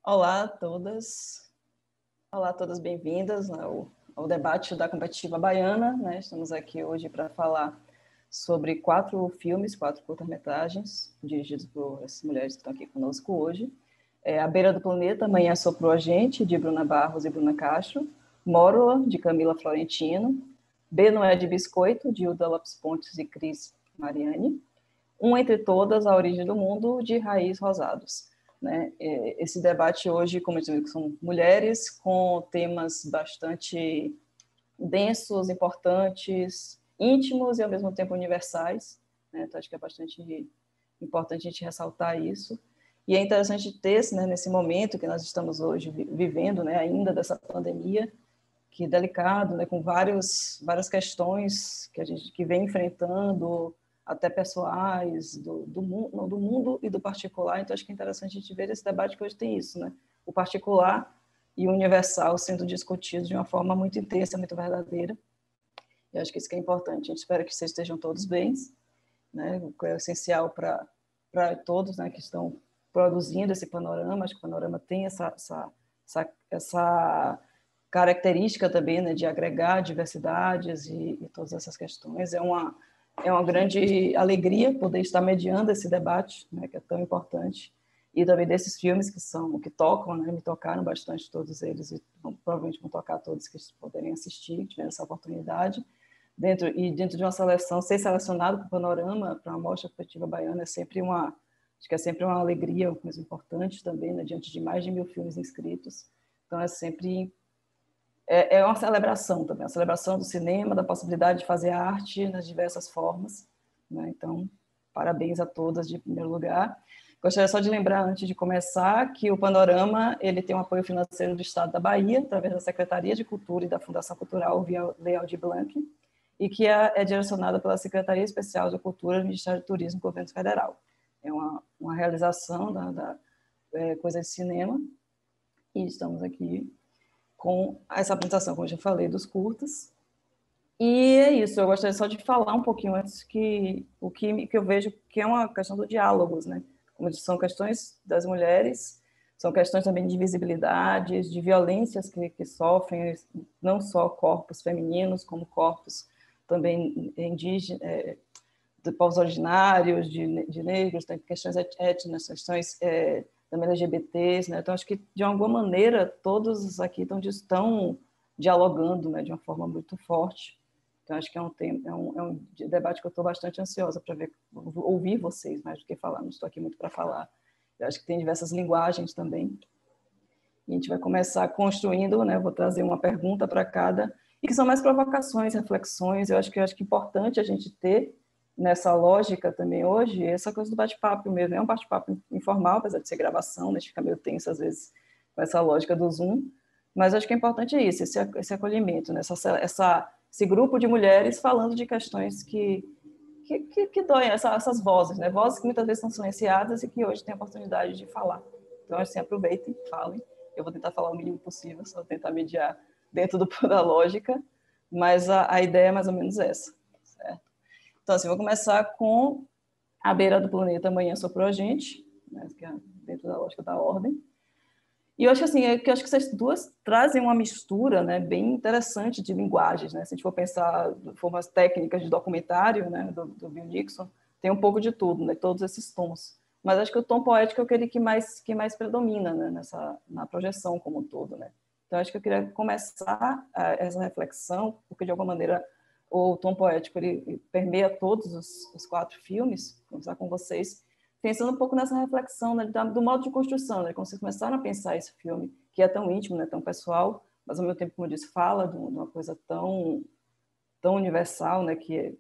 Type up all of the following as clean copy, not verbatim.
Olá a todas, olá a todas bem-vindas ao debate da Competitiva Baiana, né? Estamos aqui hoje para falar sobre 4 filmes, 4 curtas-metragens, dirigidos por essas mulheres que estão aqui conosco hoje. A Beira do Planeta, Amanhã Soprou a Gente, de Bruna Barros e Bruna Castro, Mórola, de Camila Florentino, B Não É de Biscoito, de Hilda Lopes Pontes e Cris Mariani, Um Entre Todas, A Origem do Mundo, de Raiz Rosados. Né? Esse debate hoje, como eu disse, são mulheres com temas bastante densos, importantes, íntimos e ao mesmo tempo universais. Né? Então, acho que é bastante importante a gente ressaltar isso. E é interessante ter, né, nesse momento que nós estamos hoje vivendo, né, ainda dessa pandemia, que é delicado, né, com várias questões que a gente que vem enfrentando, até pessoais, do mundo e do particular. Então, acho que é interessante a gente ver esse debate que hoje tem isso, né? O particular e o universal sendo discutidos de uma forma muito intensa, muito verdadeira. E acho que isso que é importante. A gente espera que vocês estejam todos bem, né? O que é essencial para todos, né, que estão produzindo esse panorama. Acho que o panorama tem essa característica também, né, de agregar diversidades e todas essas questões. É uma grande alegria poder estar mediando esse debate, né, que é tão importante, e também desses filmes que tocam, né, me tocaram bastante todos eles, e provavelmente vão tocar todos que poderem assistir, tiverem essa oportunidade. Dentro de uma seleção, ser selecionado para o Panorama, para a Mostra Competitiva Baiana, acho que é sempre uma alegria, uma coisa importante também, né, diante de mais de 1.000 filmes inscritos. Então, é sempre uma celebração também, a celebração do cinema, da possibilidade de fazer arte nas diversas formas. Né? Então, parabéns a todas, de primeiro lugar. Gostaria só de lembrar, antes de começar, que o Panorama ele tem um apoio financeiro do Estado da Bahia, através da Secretaria de Cultura e da Fundação Cultural via Lei Aldir Blanc, e que é direcionada pela Secretaria Especial de Cultura do Ministério do Turismo do Governo Federal. É uma realização da Coisa de Cinema, e estamos aqui com essa apresentação, como eu já falei, dos curtas. E é isso, eu gostaria só de falar um pouquinho antes que eu vejo que é uma questão do diálogos, né? Como são questões das mulheres, são questões também de visibilidades, de violências que sofrem, não só corpos femininos, como corpos também indígenas, de povos originários, de negros, tem questões étnicas, questões também LGBTs, né? Então, acho que, de alguma maneira, todos aqui estão dialogando, né, de uma forma muito forte. Então, acho que é um debate que eu estou bastante ansiosa para ouvir vocês, mais do que falar, não estou aqui muito para falar. Eu acho que tem diversas linguagens também. E a gente vai começar construindo, né, eu vou trazer uma pergunta para cada, e que são mais provocações, reflexões. Eu acho que é importante a gente ter nessa lógica também hoje, essa coisa do bate-papo mesmo. É um bate-papo informal, apesar de ser gravação, né, a gente fica meio tenso às vezes com essa lógica do Zoom, mas acho que é importante isso, esse acolhimento, né, esse grupo de mulheres falando de questões que doem, essas vozes, né, vozes que muitas vezes são silenciadas e que hoje têm a oportunidade de falar. Então, assim, aproveitem, falem. Eu vou tentar falar o mínimo possível, só tentar mediar dentro da lógica, mas a ideia é mais ou menos essa, certo? Então, assim, vou começar com A Beira do Planeta, Amanhã Soprou a Gente, né, que é dentro da lógica da ordem. E eu acho assim, que acho que essas duas trazem uma mistura, né, bem interessante de linguagens, né? Se a gente for pensar de formas técnicas de documentário, né, do Bill Nixon, tem um pouco de tudo, né, todos esses tons. Mas acho que o tom poético é aquele que mais predomina, né, na projeção como um todo, né? Então acho que eu queria começar essa reflexão, porque de alguma maneira o tom poético ele permeia todos os 4 filmes, conversar com vocês, pensando um pouco nessa reflexão, né, do modo de construção, né, quando vocês começaram a pensar esse filme, que é tão íntimo, né, tão pessoal, mas ao mesmo tempo, como eu disse, fala de uma coisa tão universal, né, que é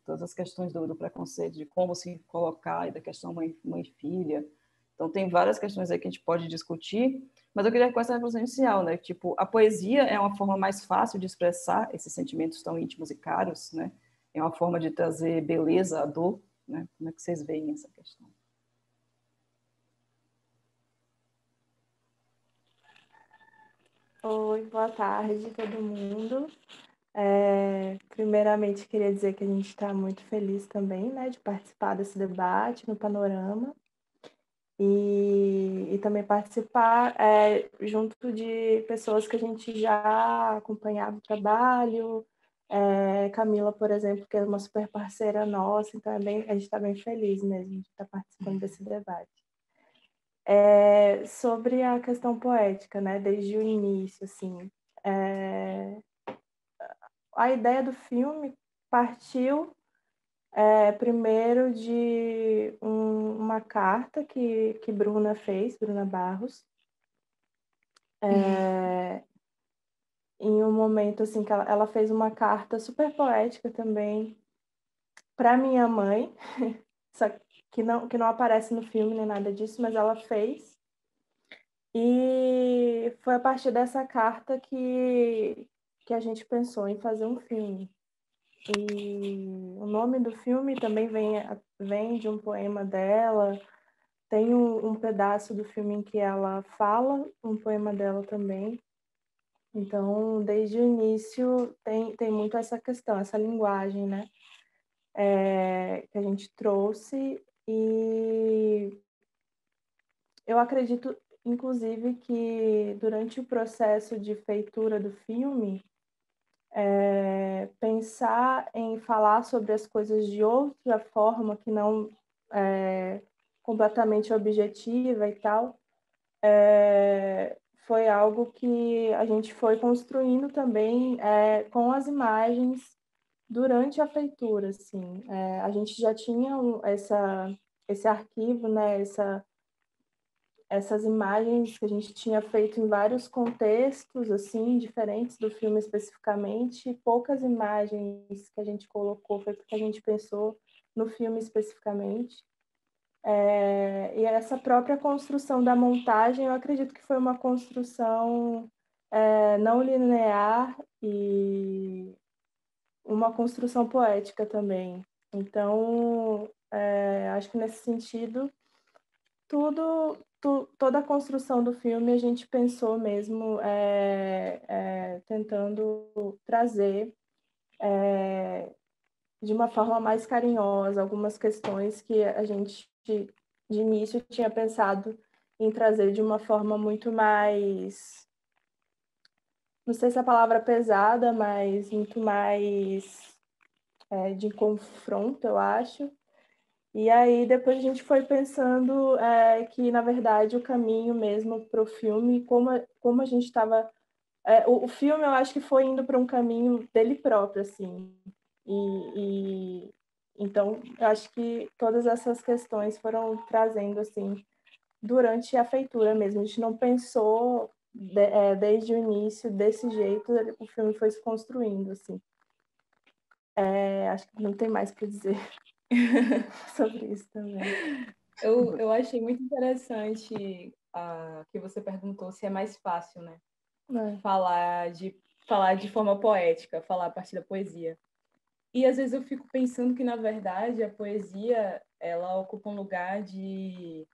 todas as questões do preconceito, de como se colocar, e da questão mãe e filha. Então, tem várias questões aí que a gente pode discutir, mas eu queria com essa reflexão inicial, né, tipo, a poesia é uma forma mais fácil de expressar esses sentimentos tão íntimos e caros, né, é uma forma de trazer beleza à dor, né, como é que vocês veem essa questão? Oi, boa tarde, todo mundo. Primeiramente, queria dizer que a gente está muito feliz também, né, de participar desse debate no Panorama. e também participar junto de pessoas que a gente já acompanhava o trabalho. Camila, por exemplo, que é uma super parceira nossa, então a gente está bem feliz mesmo de estar participando desse debate. Sobre a questão poética, né, desde o início, assim, a ideia do filme partiu primeiro de uma carta que Bruna fez, Bruna Barros, em um momento assim que ela fez uma carta super poética também para minha mãe, só que não aparece no filme nem nada disso, mas ela fez. E foi a partir dessa carta que a gente pensou em fazer um filme. E o nome do filme também vem de um poema dela. Tem um pedaço do filme em que ela fala um poema dela também. Então, desde o início, tem muito essa questão, essa linguagem, né? Que a gente trouxe. E eu acredito, inclusive, que durante o processo de feitura do filme, pensar em falar sobre as coisas de outra forma, que não completamente objetiva e tal, foi algo que a gente foi construindo também com as imagens durante a feitura, assim. A gente já tinha esse arquivo, né, essas imagens que a gente tinha feito em vários contextos, assim, diferentes do filme especificamente. Poucas imagens que a gente colocou foi porque a gente pensou no filme especificamente. E essa própria construção da montagem, eu acredito que foi uma construção não linear e uma construção poética também. Então, acho que nesse sentido, toda a construção do filme a gente pensou mesmo tentando trazer de uma forma mais carinhosa algumas questões que a gente de início tinha pensado em trazer de uma forma muito mais, não sei se a palavra é pesada, mas muito mais de confronto, eu acho. E aí depois a gente foi pensando que, na verdade, o caminho mesmo para o filme, como a gente estava... o filme, eu acho que foi indo para um caminho dele próprio, assim. Então, eu acho que todas essas questões foram trazendo, assim, durante a feitura mesmo. A gente não pensou desde o início desse jeito, o filme foi se construindo, assim. Acho que não tem mais para dizer sobre isso também. Eu achei muito interessante que você perguntou se é mais fácil, né? Falar de forma poética, falar a partir da poesia. E às vezes eu fico pensando que, na verdade, a poesia ela ocupa um lugar de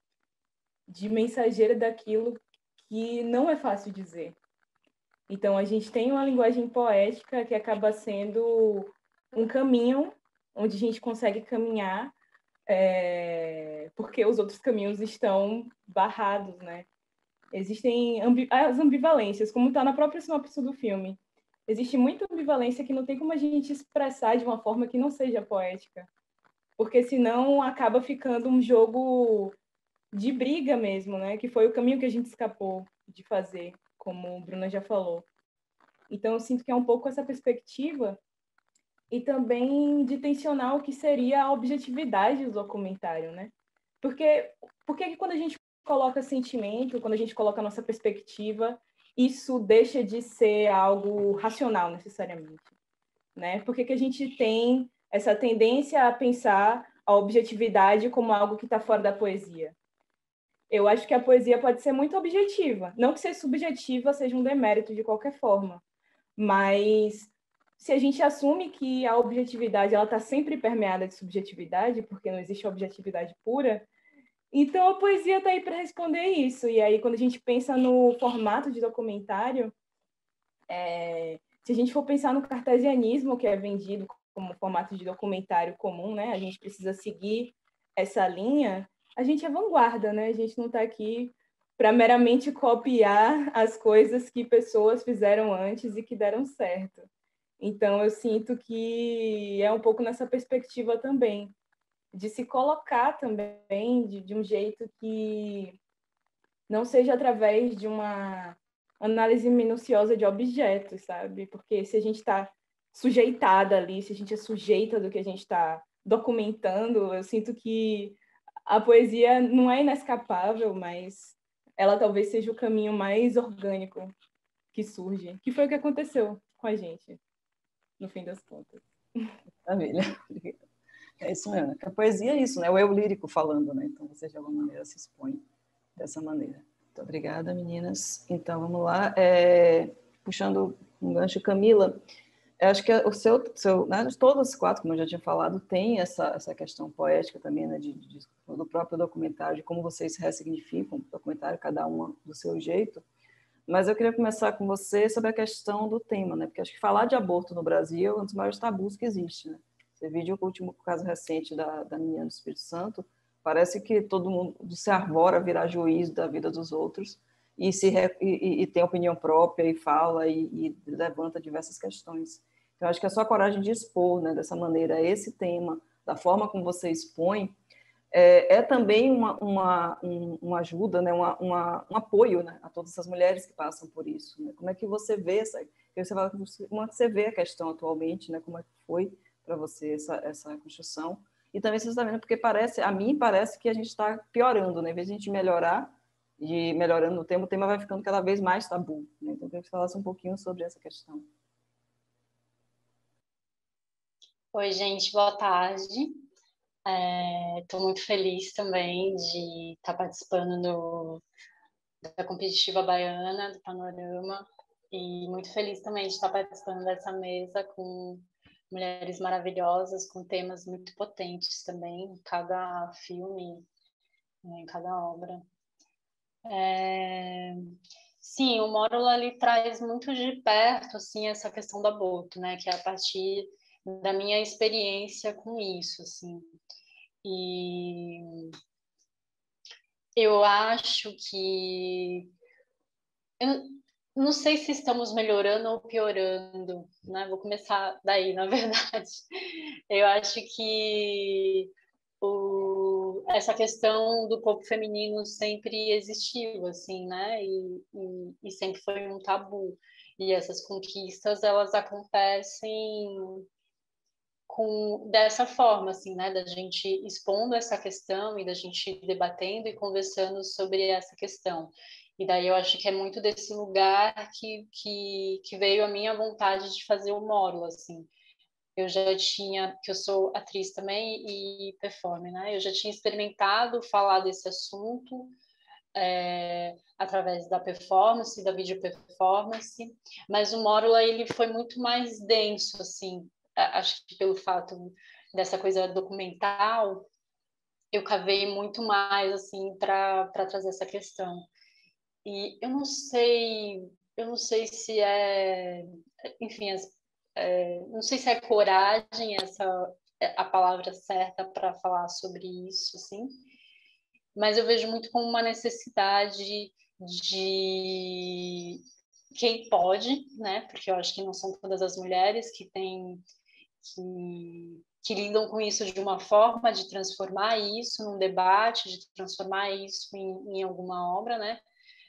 mensageira daquilo que não é fácil dizer. Então, a gente tem uma linguagem poética que acaba sendo um caminho onde a gente consegue caminhar porque os outros caminhos estão barrados, né? Existem as ambivalências, como está na própria sinopse do filme. Existe muita ambivalência que não tem como a gente expressar de uma forma que não seja poética, porque senão acaba ficando um jogo de briga mesmo, né? Que foi o caminho que a gente escapou de fazer, como a Bruna já falou. Então, eu sinto que é um pouco essa perspectiva e também de tensionar o que seria a objetividade do documentário, né? Porque quando a gente coloca sentimento, quando a gente coloca a nossa perspectiva, isso deixa de ser algo racional necessariamente, né? Por que a gente tem essa tendência a pensar a objetividade como algo que está fora da poesia? Eu acho que a poesia pode ser muito objetiva, não que ser subjetiva seja um demérito de qualquer forma, mas se a gente assume que a objetividade ela está sempre permeada de subjetividade, porque não existe objetividade pura, então a poesia está aí para responder isso. E aí, quando a gente pensa no formato de documentário, se a gente for pensar no cartesianismo, que é vendido como formato de documentário comum, né? A gente precisa seguir essa linha. a gente é vanguarda, né? A gente não está aqui para meramente copiar as coisas que pessoas fizeram antes e que deram certo. Então, eu sinto que é um pouco nessa perspectiva também, de se colocar também de um jeito que não seja através de uma análise minuciosa de objetos, sabe? Porque se a gente está sujeitada ali, se a gente é sujeita do que a gente está documentando, eu sinto que a poesia não é inescapável, mas ela talvez seja o caminho mais orgânico que surge, que foi o que aconteceu com a gente, no fim das contas. Maravilha. É isso mesmo, né? A poesia é isso, né? O eu lírico falando, né? Então você de alguma maneira se expõe dessa maneira. Muito obrigada, meninas. Então vamos lá. Puxando um gancho, Camila, eu acho que o seu né, todos os quatro, como eu já tinha falado, tem essa questão poética também, né? Do próprio documentário, de como vocês ressignificam o documentário, cada uma do seu jeito. Mas eu queria começar com você sobre a questão do tema, né? Porque acho que falar de aborto no Brasil é um dos maiores tabus que existe, né? Você viu o último caso recente da menina do Espírito Santo, parece que todo mundo se arvora a virar juiz da vida dos outros e tem opinião própria e fala e levanta diversas questões. Então, acho que a sua coragem de expor, né, dessa maneira esse tema, da forma como você expõe, também uma ajuda, né, um apoio, né, a todas essas mulheres que passam por isso. Né? Como é que você vê como é que você vê a questão atualmente, né? Como é que foi para você essa construção? E também você está vendo, porque a mim parece que a gente está piorando, né? Em vez de a gente melhorando o tema vai ficando cada vez mais tabu. Né? Então, eu queria que você falasse um pouquinho sobre essa questão. Oi, gente, boa tarde. Estou muito feliz também de estar participando da Competitiva Baiana, do Panorama, e muito feliz também de estar participando dessa mesa com mulheres maravilhosas, com temas muito potentes também, em cada filme, em cada obra. Sim, o Módulo ele traz muito de perto assim, essa questão do aborto, né? Que é a partir da minha experiência com isso, assim. E eu acho que... Eu não sei se estamos melhorando ou piorando, né? Vou começar daí, na verdade. Eu acho que essa questão do corpo feminino sempre existiu, assim, né? E sempre foi um tabu. E essas conquistas, elas acontecem dessa forma, assim, né? Da gente expondo essa questão e da gente debatendo e conversando sobre essa questão. E daí eu acho que é muito desse lugar que veio a minha vontade de fazer o módulo, assim. Que eu sou atriz também e performer, né? Eu já tinha experimentado falar desse assunto através da performance, da video performance, mas o módulo ele foi muito mais denso, assim. Acho que pelo fato dessa coisa documental, eu cavei muito mais assim para trazer essa questão. E eu não sei se enfim, não sei se é coragem a palavra certa para falar sobre isso, assim, mas eu vejo muito como uma necessidade de quem pode, né? Porque eu acho que não são todas as mulheres que lidam com isso de uma forma de transformar isso num debate, de transformar isso em alguma obra, né?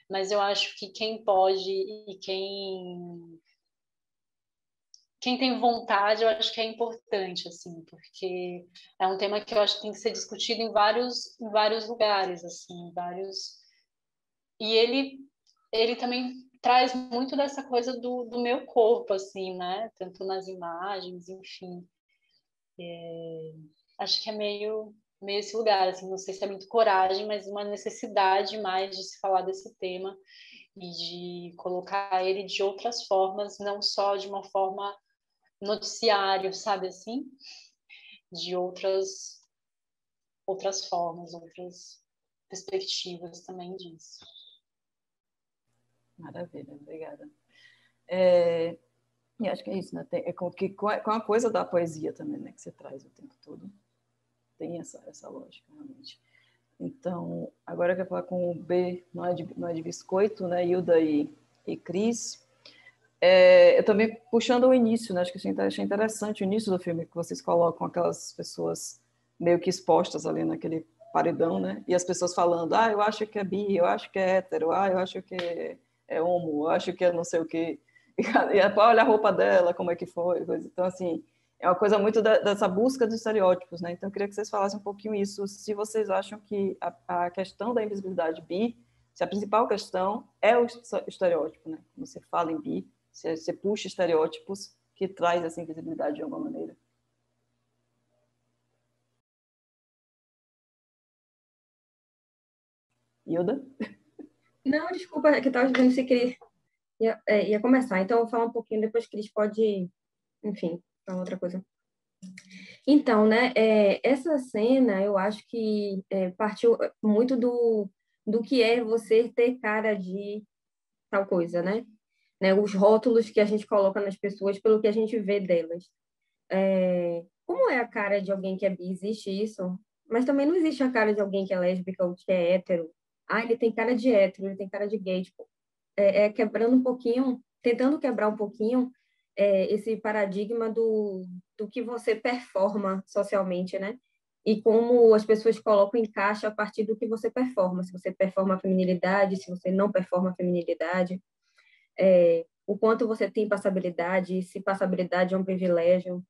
Mas eu acho que quem pode e quem tem vontade, eu acho que é importante, assim, porque é um tema que eu acho que tem que ser discutido em vários lugares, assim, E ele também traz muito dessa coisa do meu corpo, assim, né? Tanto nas imagens, enfim. Acho que é meio esse lugar, assim, não sei se é muito coragem, mas uma necessidade mais de se falar desse tema e de colocar ele de outras formas, não só de uma forma noticiário, sabe assim? De outras formas, outras perspectivas também disso. Maravilha, obrigada. E acho que é isso, né? Com a coisa da poesia também, né? Que você traz o tempo todo. Tem essa lógica, realmente. Então, agora eu quero falar com o B, não é de biscoito, né? Hilda e Cris. Eu também puxando o início, né? Acho que achei interessante o início do filme, que vocês colocam aquelas pessoas meio que expostas ali naquele paredão, né? E as pessoas falando, eu acho que é bi, eu acho que é hétero, eu acho que é homo, eu acho que é não sei o quê. E olha a roupa dela, como é que foi, coisa. Então, assim, é uma coisa muito dessa busca dos estereótipos, né? Então, eu queria que vocês falassem um pouquinho isso, se vocês acham que a questão da invisibilidade bi, se a principal questão é o estereótipo, né? Quando você fala em bi, você puxa estereótipos que traz essa invisibilidade de alguma maneira. Hilda? Não, desculpa, é que eu estava vendo se Cris ia começar. Então, eu vou falar um pouquinho, depois Cris pode, enfim, falar outra coisa. Então, né, essa cena, eu acho que partiu muito do que é você ter cara de tal coisa, né? Os rótulos que a gente coloca nas pessoas pelo que a gente vê delas. Como é a cara de alguém que é bi? Existe isso? Mas também não existe a cara de alguém que é lésbica ou que é hétero. Ele tem cara de hétero, ele tem cara de gay. Tipo, quebrando um pouquinho, tentando quebrar um pouquinho esse paradigma do que você performa socialmente, né? E como as pessoas colocam em caixa a partir do que você performa. Se você performa a feminilidade, se você não performa a feminilidade, o quanto você tem passabilidade, se passabilidade é um privilégio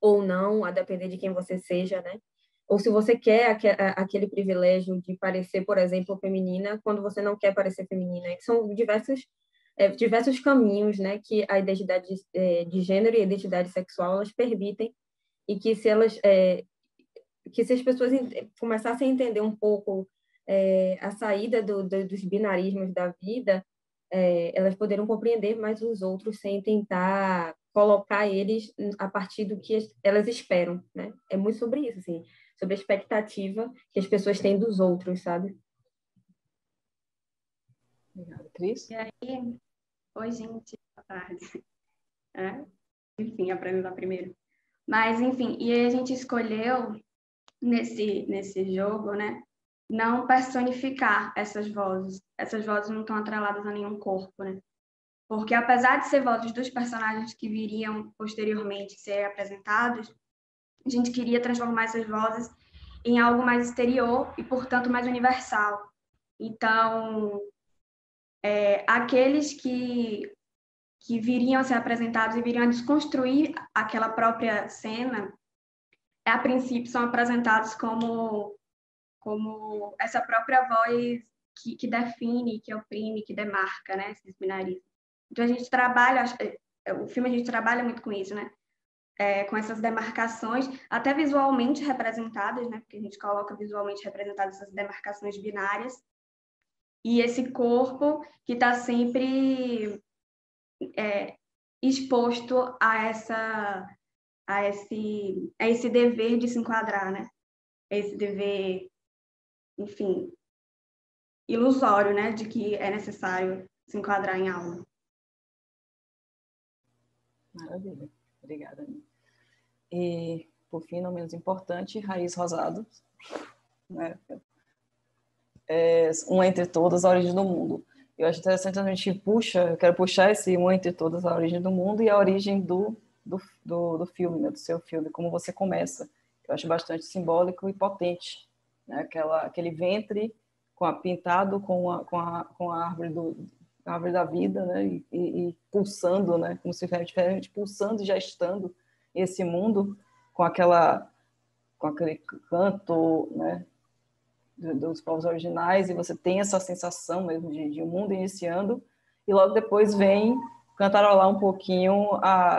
ou não, a depender de quem você seja, né? Ou se você quer aquele privilégio de parecer, por exemplo, feminina, quando você não quer parecer feminina. São diversos caminhos, né, que a identidade de gênero e a identidade sexual elas permitem, e que se as pessoas começassem a entender um pouco a saída dos binarismos da vida, elas poderiam compreender mais os outros sem tentar colocar eles a partir do que elas esperam, né? É muito sobre isso, assim, sobre a expectativa que as pessoas têm dos outros, sabe? Obrigada. Cris? E aí, oi, gente, boa tarde. Enfim, apresentar primeiro. Mas, enfim, e aí a gente escolheu nesse jogo, né, não personificar essas vozes. Essas vozes não estão atreladas a nenhum corpo, né? Porque apesar de ser vozes dos personagens que viriam posteriormente ser apresentados, a gente queria transformar essas vozes em algo mais exterior e, portanto, mais universal. Então, aqueles que viriam a ser apresentados e viriam a desconstruir aquela própria cena, a princípio são apresentados como essa própria voz que define, que oprime, que demarca, né, esses binarismos. Então, a gente trabalha, o filme a gente trabalha muito com isso, né? Com essas demarcações, até visualmente representadas, né? Porque a gente coloca visualmente representadas essas demarcações binárias, e esse corpo que está sempre exposto a esse dever de se enquadrar, né? Esse dever, enfim, ilusório, né? De que é necessário se enquadrar em algo. Maravilha. Obrigada, Ana. E, por fim, não menos importante, Raiz Rosado, né? Um Entre Todas, a Origem do Mundo. Eu acho interessante a gente eu quero puxar esse Um Entre Todas, a Origem do Mundo, e a origem do filme, né, do seu filme, como você começa. Eu acho bastante simbólico e potente, né? Aquele ventre pintado com a árvore da vida, né? E pulsando, né? Como se estivesse pulsando e gestando esse mundo com aquele canto, né? Dos povos originais, e você tem essa sensação mesmo de um mundo iniciando, e logo depois vem cantarolar um pouquinho,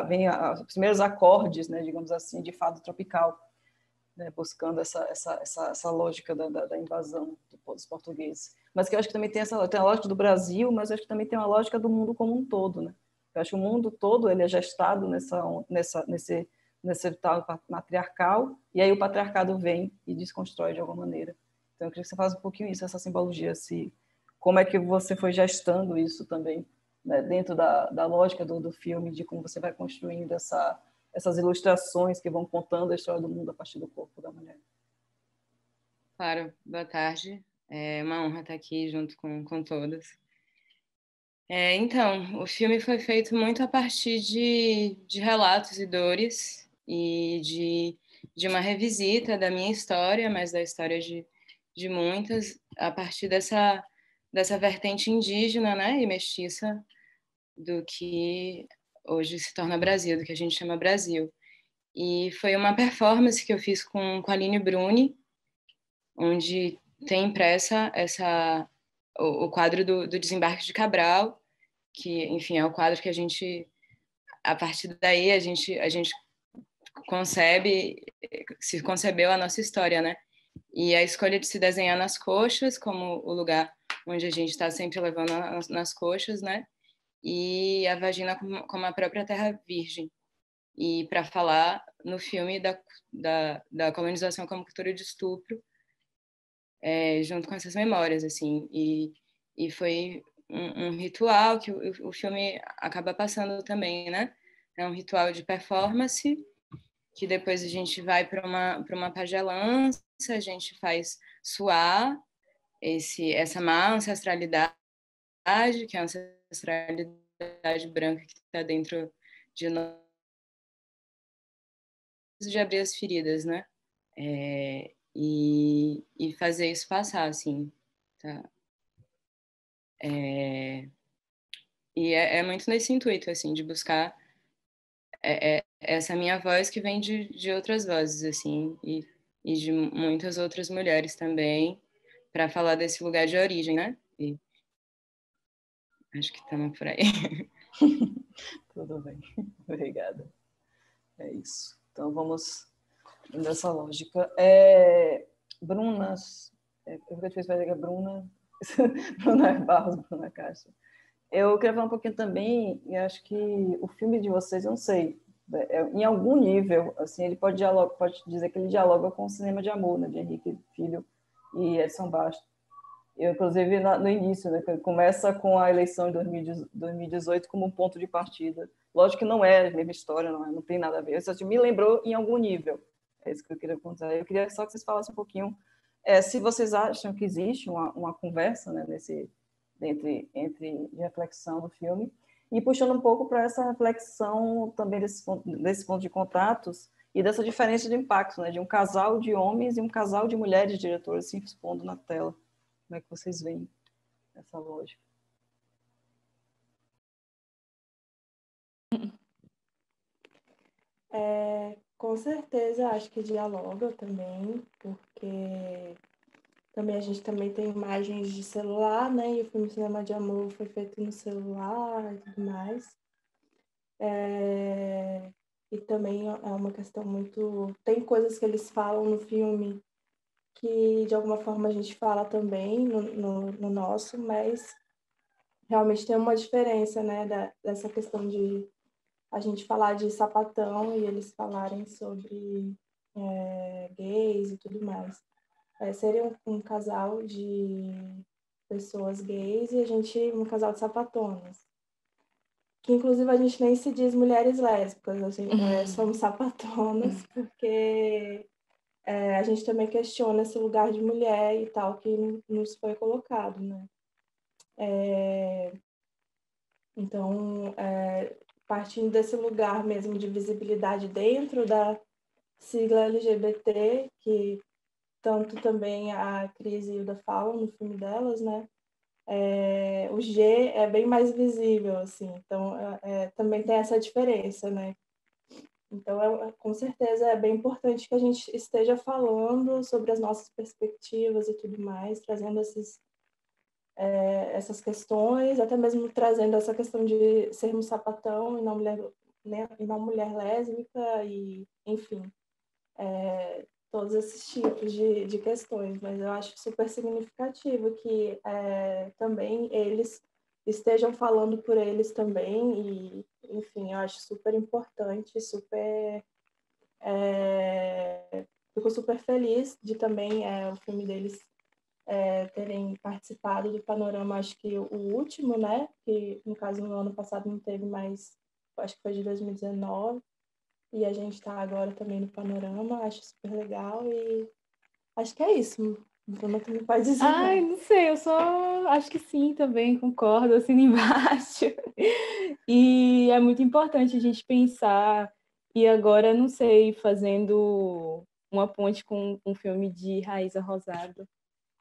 vem os primeiros acordes, né, digamos assim, de fado tropical, né, buscando essa lógica da invasão dos portugueses. Mas que eu acho que também tem a lógica do Brasil, mas eu acho que também tem uma lógica do mundo como um todo, né? Eu acho que o mundo todo ele é gestado nesse tal matriarcal, e aí o patriarcado vem e desconstrói de alguma maneira. Então, eu queria que você falasse um pouquinho isso, essa simbologia, como é que você foi gestando isso também, né, dentro da lógica do filme, de como você vai construindo essas ilustrações que vão contando a história do mundo a partir do corpo da mulher. Claro, boa tarde. É uma honra estar aqui junto com todas. Então, o filme foi feito muito a partir de relatos e dores e de uma revisita da minha história, mas da história de muitas, a partir dessa vertente indígena, né, e mestiça do que hoje se torna Brasil, do que a gente chama Brasil. E foi uma performance que eu fiz com a Aline Bruni, onde tem impressa o quadro do Desembarque de Cabral, que, enfim, é o quadro que a partir daí, a gente se concebeu a nossa história, né? E a escolha de se desenhar nas coxas, como o lugar onde a gente está sempre levando nas coxas, né? E a vagina como a própria terra virgem. E para falar no filme da colonização como cultura de estupro, junto com essas memórias, assim. E foi um ritual que o filme acaba passando também, né? É um ritual de performance, que depois a gente vai para uma pagelança, a gente faz suar essa má ancestralidade, que é a ancestralidade branca que está dentro de nós, de abrir as feridas, né? E fazer isso passar, assim, tá? E é muito nesse intuito, assim, de buscar essa minha voz que vem de outras vozes, assim, e de muitas outras mulheres também, para falar desse lugar de origem, né? E acho que estamos por aí. Tudo bem, obrigada. É isso. Então, vamos nessa lógica. Bruna, eu vou te fazer que é Bruna, Bruna Barros, Bruna Caixa. Eu queria falar um pouquinho também, e acho que o filme de vocês, eu não sei, em algum nível, assim, ele pode dizer que ele dialoga com o cinema de amor, né, de Henrique Filho e Edson Bastos. Eu, inclusive, no início, né, que começa com a eleição de 2018 como um ponto de partida. Lógico que não é a mesma história, não tem nada a ver. Isso me lembrou em algum nível. É isso que eu queria contar. Eu queria só que vocês falassem um pouquinho se vocês acham que existe uma conversa, né, entre reflexão do filme, e puxando um pouco para essa reflexão também desse ponto de contatos e dessa diferença de impacto, né, de um casal de homens e um casal de mulheres diretoras se expondo na tela. Como é que vocês veem essa lógica? Com certeza, acho que dialoga também, porque também a gente também tem imagens de celular, né? E o filme Cinema de Amor foi feito no celular e tudo mais. E também é uma questão muito... Tem coisas que eles falam no filme que, de alguma forma, a gente fala também no nosso, mas realmente tem uma diferença, né? Dessa questão de a gente falar de sapatão e eles falarem sobre gays e tudo mais. Seria um casal de pessoas gays e a gente um casal de sapatonas. Que, inclusive, a gente nem se diz mulheres lésbicas, assim, somos sapatonas, porque a gente também questiona esse lugar de mulher e tal que nos foi colocado, né? Então, partindo desse lugar mesmo de visibilidade dentro da sigla LGBT, que tanto também a Cris e o Hilda falam no filme delas, né? O G é bem mais visível, assim, então também tem essa diferença, né? Então, com certeza, é bem importante que a gente esteja falando sobre as nossas perspectivas e tudo mais, trazendo essas questões, até mesmo trazendo essa questão de sermos sapatão e não mulher, né, e não mulher lésbica, e, enfim, todos esses tipos de questões. Mas eu acho super significativo que também eles estejam falando por eles também, e, enfim, eu acho super importante, fico super feliz de também o filme deles terem participado do Panorama, acho que o último, né? Que, no caso, no ano passado não teve, mas acho que foi de 2019. E a gente está agora também no Panorama, acho super legal. E acho que é isso. Bruna, tu não pode dizer. Ai, não sei, eu só acho que sim também, concordo, assino embaixo. E é muito importante a gente pensar, e agora, não sei, fazendo uma ponte com um filme de Raíza Rosado,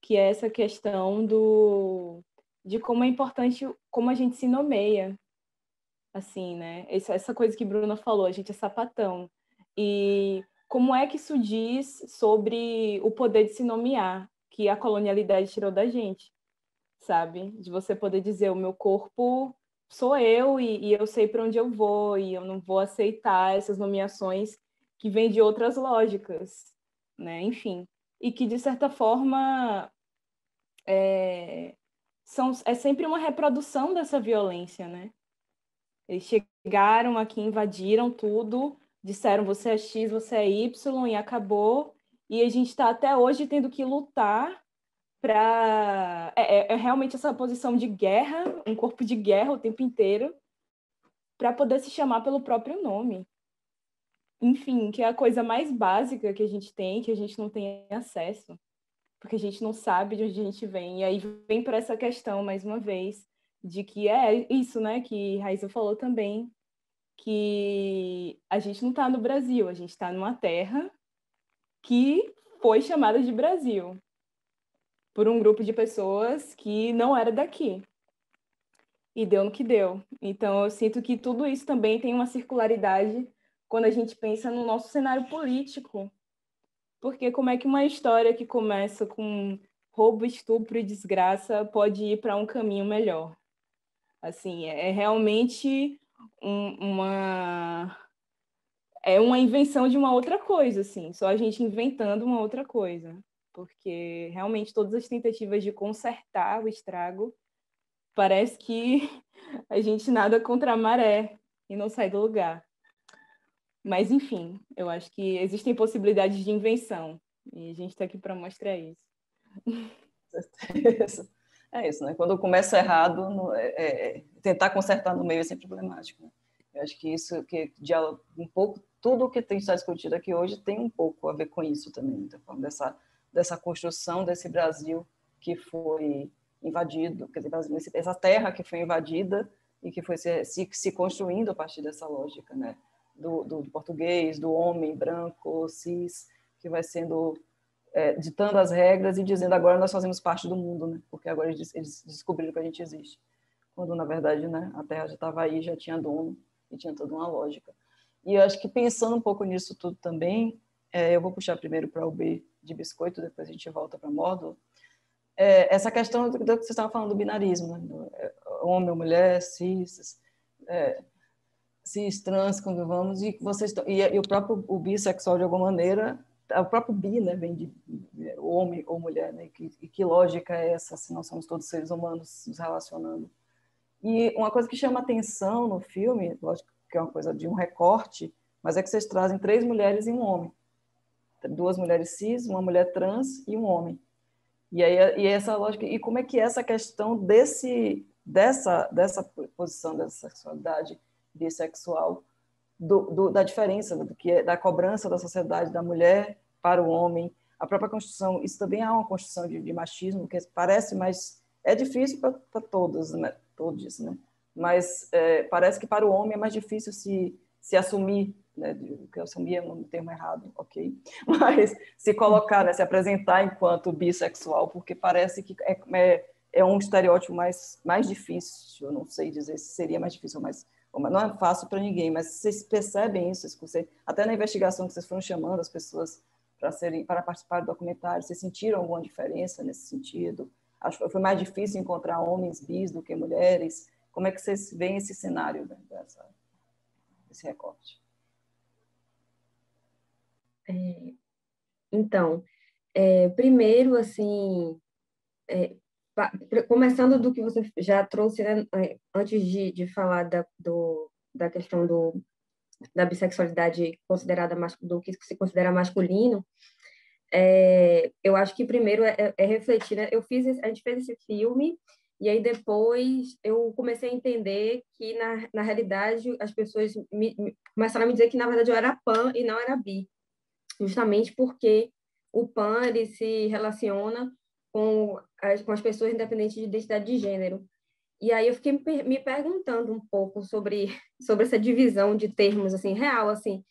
que é essa questão de como é importante, como a gente se nomeia, assim, né? Essa coisa que Bruna falou, a gente é sapatão. E como é que isso diz sobre o poder de se nomear, que a colonialidade tirou da gente, sabe? De você poder dizer, o meu corpo sou eu e eu sei para onde eu vou e eu não vou aceitar essas nomeações que vêm de outras lógicas, né? Enfim. E que, de certa forma, é sempre uma reprodução dessa violência, né? Eles chegaram aqui, invadiram tudo, disseram você é X, você é Y e acabou. E a gente está até hoje tendo que lutar para... É realmente essa posição de guerra, um corpo de guerra o tempo inteiro, para poder se chamar pelo próprio nome. Enfim, que é a coisa mais básica que a gente tem, que a gente não tem acesso, porque a gente não sabe de onde a gente vem. E aí vem para essa questão, mais uma vez, de que é isso, né, que Raíssa falou também, que a gente não está no Brasil, a gente está numa terra que foi chamada de Brasil por um grupo de pessoas que não era daqui. E deu no que deu. Então, eu sinto que tudo isso também tem uma circularidade quando a gente pensa no nosso cenário político. Porque como é que uma história que começa com roubo, estupro e desgraça pode ir para um caminho melhor? Assim, é realmente uma invenção de uma outra coisa, assim, só a gente inventando uma outra coisa, porque realmente todas as tentativas de consertar o estrago, parece que a gente nada contra a maré e não sai do lugar. Mas, enfim, eu acho que existem possibilidades de invenção, e a gente está aqui para mostrar isso. É isso, né? Quando começa errado, tentar consertar no meio é sempre problemático, né? Eu acho que isso, que dialoga um pouco, tudo o que tem está discutido aqui hoje tem um pouco a ver com isso também, dessa construção desse Brasil que foi invadido, quer dizer, essa terra que foi invadida e que foi se construindo a partir dessa lógica, né? Do português, do homem branco, cis, que vai sendo ditando as regras e dizendo agora nós fazemos parte do mundo, né? Porque agora eles descobriram que a gente existe, quando na verdade, né, a Terra já estava aí, já tinha dono e tinha toda uma lógica. E eu acho que pensando um pouco nisso tudo também, eu vou puxar primeiro para o B de biscoito, depois a gente volta para módulo. Essa questão do que você estava falando do binarismo, né? Homem ou mulher, cis, trans, quando vamos, e vocês e o próprio o bissexual de alguma maneira, o próprio bi, né, vem de homem ou mulher, né? E que lógica é essa, se nós somos todos seres humanos nos relacionando? E uma coisa que chama atenção no filme, lógico que é uma coisa de um recorte, mas é que vocês trazem 3 mulheres e um homem, 2 mulheres cis, uma mulher trans e um homem. E aí essa lógica, e como é que é essa questão dessa posição dessa sexualidade bissexual, da diferença, né, da cobrança da sociedade da mulher para o homem, a própria construção, isso também é uma construção de machismo, que parece, mas é difícil para todos, né? Todos, né? Mas parece que para o homem é mais difícil se assumir, né? Que assumir é um termo errado, ok? Mas se colocar, né? Se apresentar enquanto bissexual, porque parece que é um estereótipo mais difícil, eu não sei dizer se seria mais difícil ou mais... Não é fácil para ninguém, mas vocês percebem isso, até na investigação que vocês foram chamando as pessoas para participar do documentário, vocês sentiram alguma diferença nesse sentido? Acho que foi mais difícil encontrar homens bis do que mulheres. Como é que vocês veem esse cenário, né, desse recorte? Então, primeiro, assim, começando do que você já trouxe, né, antes de falar da questão da bissexualidade considerada do que se considera masculino, eu acho que primeiro é refletir, né? A gente fez esse filme e aí depois eu comecei a entender que na realidade as pessoas começaram a me dizer que na verdade eu era pan e não era bi, justamente porque o PAN ele se relaciona com as pessoas independentes de identidade de gênero. E aí eu fiquei me perguntando um pouco sobre essa divisão de termos, assim, real, assim,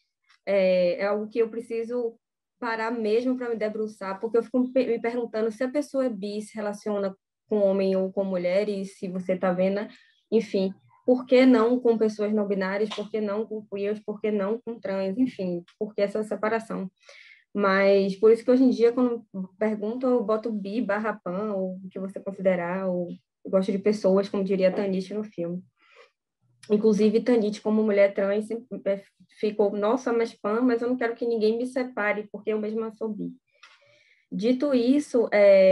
é algo que eu preciso parar mesmo para me debruçar, porque eu fico me perguntando se a pessoa é bi, se relaciona com homem ou com mulher, e se você está vendo, né? Enfim, por que não com pessoas não binárias, por que não com queers, por que não com trans, enfim, por que essa separação? Mas por isso que hoje em dia, quando perguntam, eu boto bi barra pan, ou o que você considerar, ou eu gosto de pessoas, como diria a Tanit no filme. Inclusive, Tanit, como mulher trans, ficou, nossa, mas pan, mas eu não quero que ninguém me separe, porque eu mesma sou bi. Dito isso,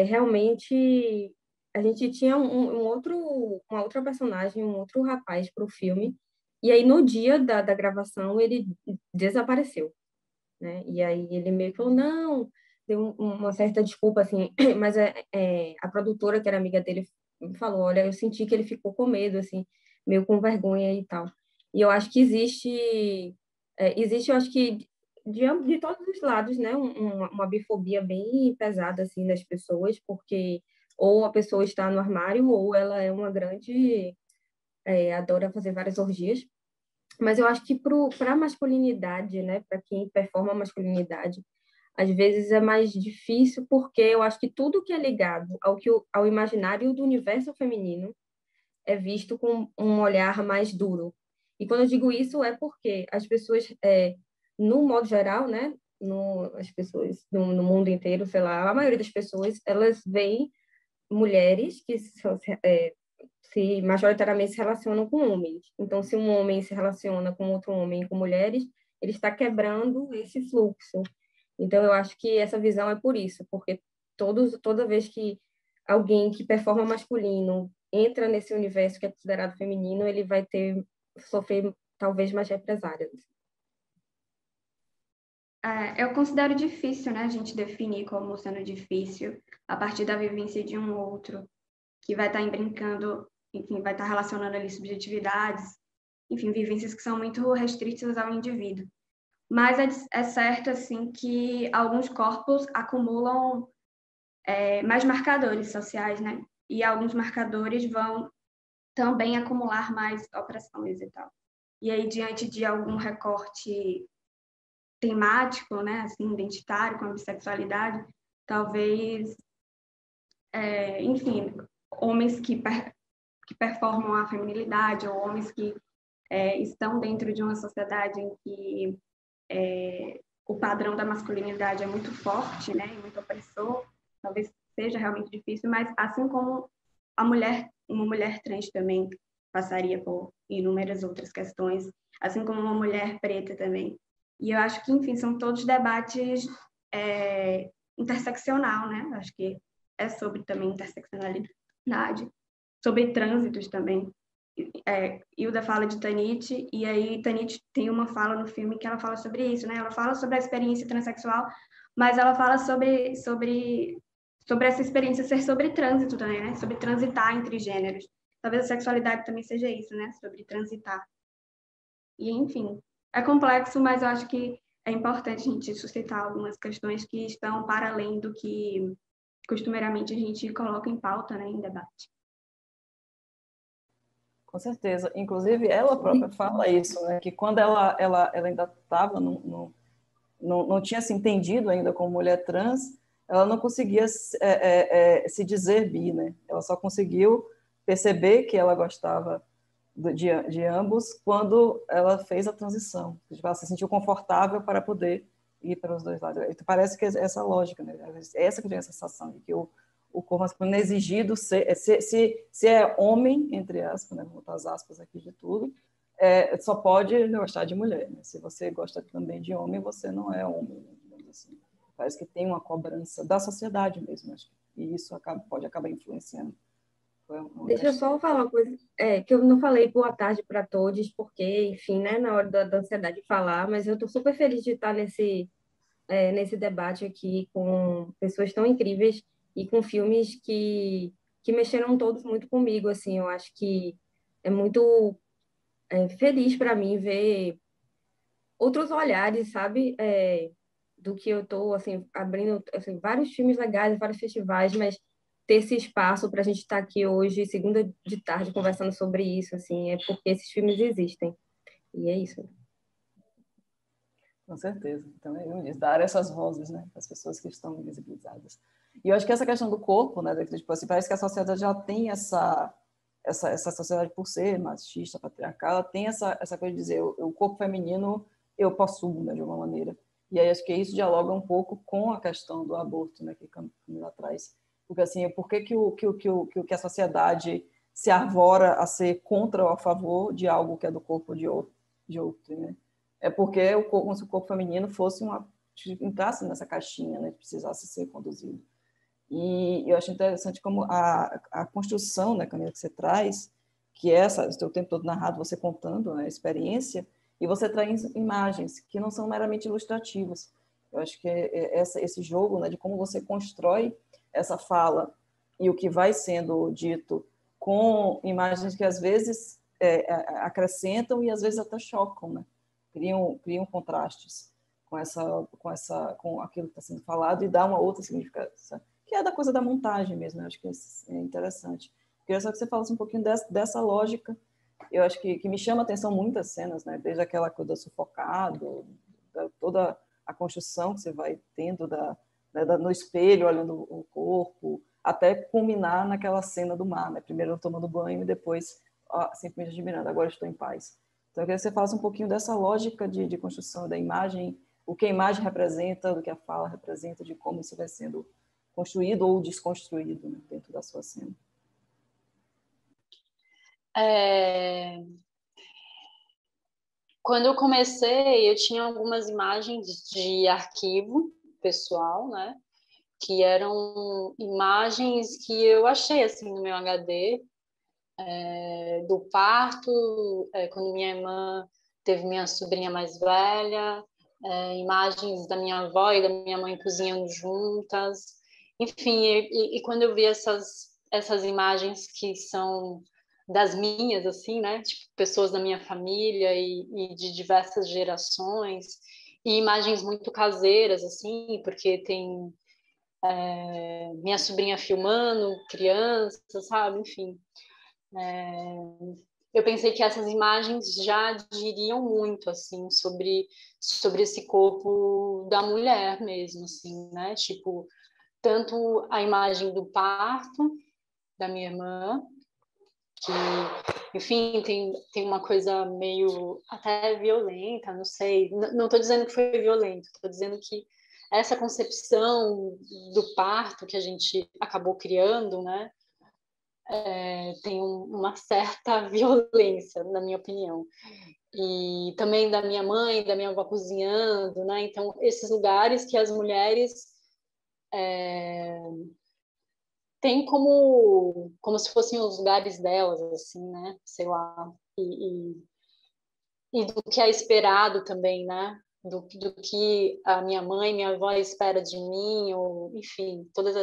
realmente a gente tinha uma outra personagem, um outro rapaz para o filme, e aí no dia da gravação ele desapareceu, né? E aí ele meio que falou, não, deu uma certa desculpa, assim, mas a produtora, que era amiga dele, falou, olha, eu senti que ele ficou com medo, assim, meio com vergonha e tal. E eu acho que existe, eu acho que de todos os lados, né, uma bifobia bem pesada, assim, das pessoas, porque ou a pessoa está no armário, ou ela é uma grande, adora fazer várias orgias. Mas eu acho que para a masculinidade, né, para quem performa a masculinidade, às vezes é mais difícil, porque eu acho que tudo que é ligado ao imaginário do universo feminino é visto com um olhar mais duro. E quando eu digo isso é porque as pessoas, no modo geral, né, as pessoas no mundo inteiro, sei lá, a maioria das pessoas, elas veem mulheres que se majoritariamente se relacionam com homens. Então, se um homem se relaciona com outro homem, com mulheres, ele está quebrando esse fluxo. Então, eu acho que essa visão é por isso, porque toda vez que alguém que performa masculino entra nesse universo que é considerado feminino, ele vai sofrer talvez mais represálias. Eu considero difícil, né, a gente definir como sendo difícil a partir da vivência de um outro, que vai estar brincando, enfim, vai estar relacionando ali subjetividades, enfim, vivências que são muito restritas ao indivíduo. Mas é certo, assim, que alguns corpos acumulam mais marcadores sociais, né? E alguns marcadores vão também acumular mais opressões e tal. E aí, diante de algum recorte temático, né, assim, identitário, com a bissexualidade, talvez, enfim, homens que performam a feminilidade, ou homens que estão dentro de uma sociedade em que o padrão da masculinidade é muito forte, né, e muito opressor, talvez seja realmente difícil, mas assim como uma mulher trans também passaria por inúmeras outras questões, assim como uma mulher preta também. E eu acho que, enfim, são todos debates interseccional, né? Acho que é sobre também interseccionalidade, sobre trânsitos também. Hilda fala de Tanit, e aí Tanit tem uma fala no filme que ela fala sobre isso, né? Ela fala sobre a experiência transexual, mas ela fala sobre essa experiência ser sobre trânsito também, né? Sobre transitar entre gêneros. Talvez a sexualidade também seja isso, né? Sobre transitar. E, enfim, é complexo, mas eu acho que é importante a gente suscitar algumas questões que estão para além do que costumeiramente a gente coloca em pauta, né, em debate. Com certeza. Inclusive, ela própria fala isso, né? Que quando ela ainda estava, não tinha se entendido ainda como mulher trans, ela não conseguia se dizer bi, né? Ela só conseguiu perceber que ela gostava de ambos quando ela fez a transição. Ela se sentiu confortável para poder ir para os dois lados. Então, parece que é essa lógica, né? É essa que tem a sensação de que o corpo masculino é exigido se é homem, entre aspas, né? Vou botar as aspas aqui de tudo, só pode gostar de mulher, né? Se você gosta também de homem, você não é homem, né? Assim. Parece que tem uma cobrança da sociedade mesmo, acho, e isso pode acabar influenciando. Deixa eu só falar uma coisa, que eu não falei boa tarde para todos, porque, enfim, né, na hora da ansiedade de falar, mas eu estou super feliz de estar nesse debate aqui com pessoas tão incríveis e com filmes que mexeram todos muito comigo, assim, eu acho que é muito feliz para mim ver outros olhares, sabe? do que eu estou, assim, abrindo assim, vários filmes legais, vários festivais, mas ter esse espaço para a gente estar aqui hoje, segunda de tarde, conversando sobre isso, assim, é porque esses filmes existem. E é isso. Com certeza. Então, dar essas vozes, né, para as pessoas que estão invisibilizadas. E eu acho que essa questão do corpo, né, tipo, assim, parece que a sociedade já tem essa sociedade, por ser machista, patriarcal, ela tem essa coisa de dizer, o corpo feminino eu possuo, né, de alguma maneira. E aí acho que isso dialoga um pouco com a questão do aborto, né, que Camila traz. Porque, assim, por que a sociedade se arvora a ser contra ou a favor de algo que é do corpo de outro, né? É porque como se o corpo feminino fosse entrasse nessa caixinha, né, que precisasse ser conduzido. E eu acho interessante como a construção, né, Camila, que você traz, que é o tempo todo narrado, você contando, né, a experiência, e você traz imagens que não são meramente ilustrativas. Eu acho que esse jogo, né, de como você constrói essa fala e o que vai sendo dito com imagens que às vezes acrescentam e às vezes até chocam, né? Criam contrastes com aquilo que está sendo falado e dá uma outra significação, que é da coisa da montagem mesmo. Eu acho que é interessante. Queria só que você falasse um pouquinho dessa lógica. Eu acho que me chama a atenção muitas cenas, né? Desde aquela coisa do sufocado, toda a construção que você vai tendo no espelho, olhando o corpo, até culminar naquela cena do mar, né? Primeiro tomando banho e depois simplesmente admirando, agora estou em paz. Então, eu queria que você falasse um pouquinho dessa lógica de construção da imagem, o que a imagem representa, do que a fala representa, de como isso vai sendo construído ou desconstruído, né, dentro da sua cena. Quando eu comecei, eu tinha algumas imagens de arquivo pessoal, né? Que eram imagens que eu achei assim no meu HD, do parto, quando minha irmã teve minha sobrinha mais velha, imagens da minha avó e da minha mãe cozinhando juntas. Enfim, e quando eu vi essas imagens que são das minhas, assim, né? Tipo, pessoas da minha família e de diversas gerações, e imagens muito caseiras, assim, porque tem minha sobrinha filmando, criança, sabe? Enfim. Eu pensei que essas imagens já diriam muito, assim, sobre esse corpo da mulher mesmo, assim, né? Tipo, tanto a imagem do parto da minha irmã, que, enfim, tem uma coisa meio até violenta, não sei. Não estou dizendo que foi violento, estou dizendo que essa concepção do parto que a gente acabou criando, né, tem uma certa violência, na minha opinião. E também da minha mãe, da minha avó cozinhando, né? Então, esses lugares que as mulheres têm como se fossem os lugares delas, assim, né? Sei lá. E do que é esperado também, né? Do que a minha mãe, minha avó espera de mim, ou, enfim, todas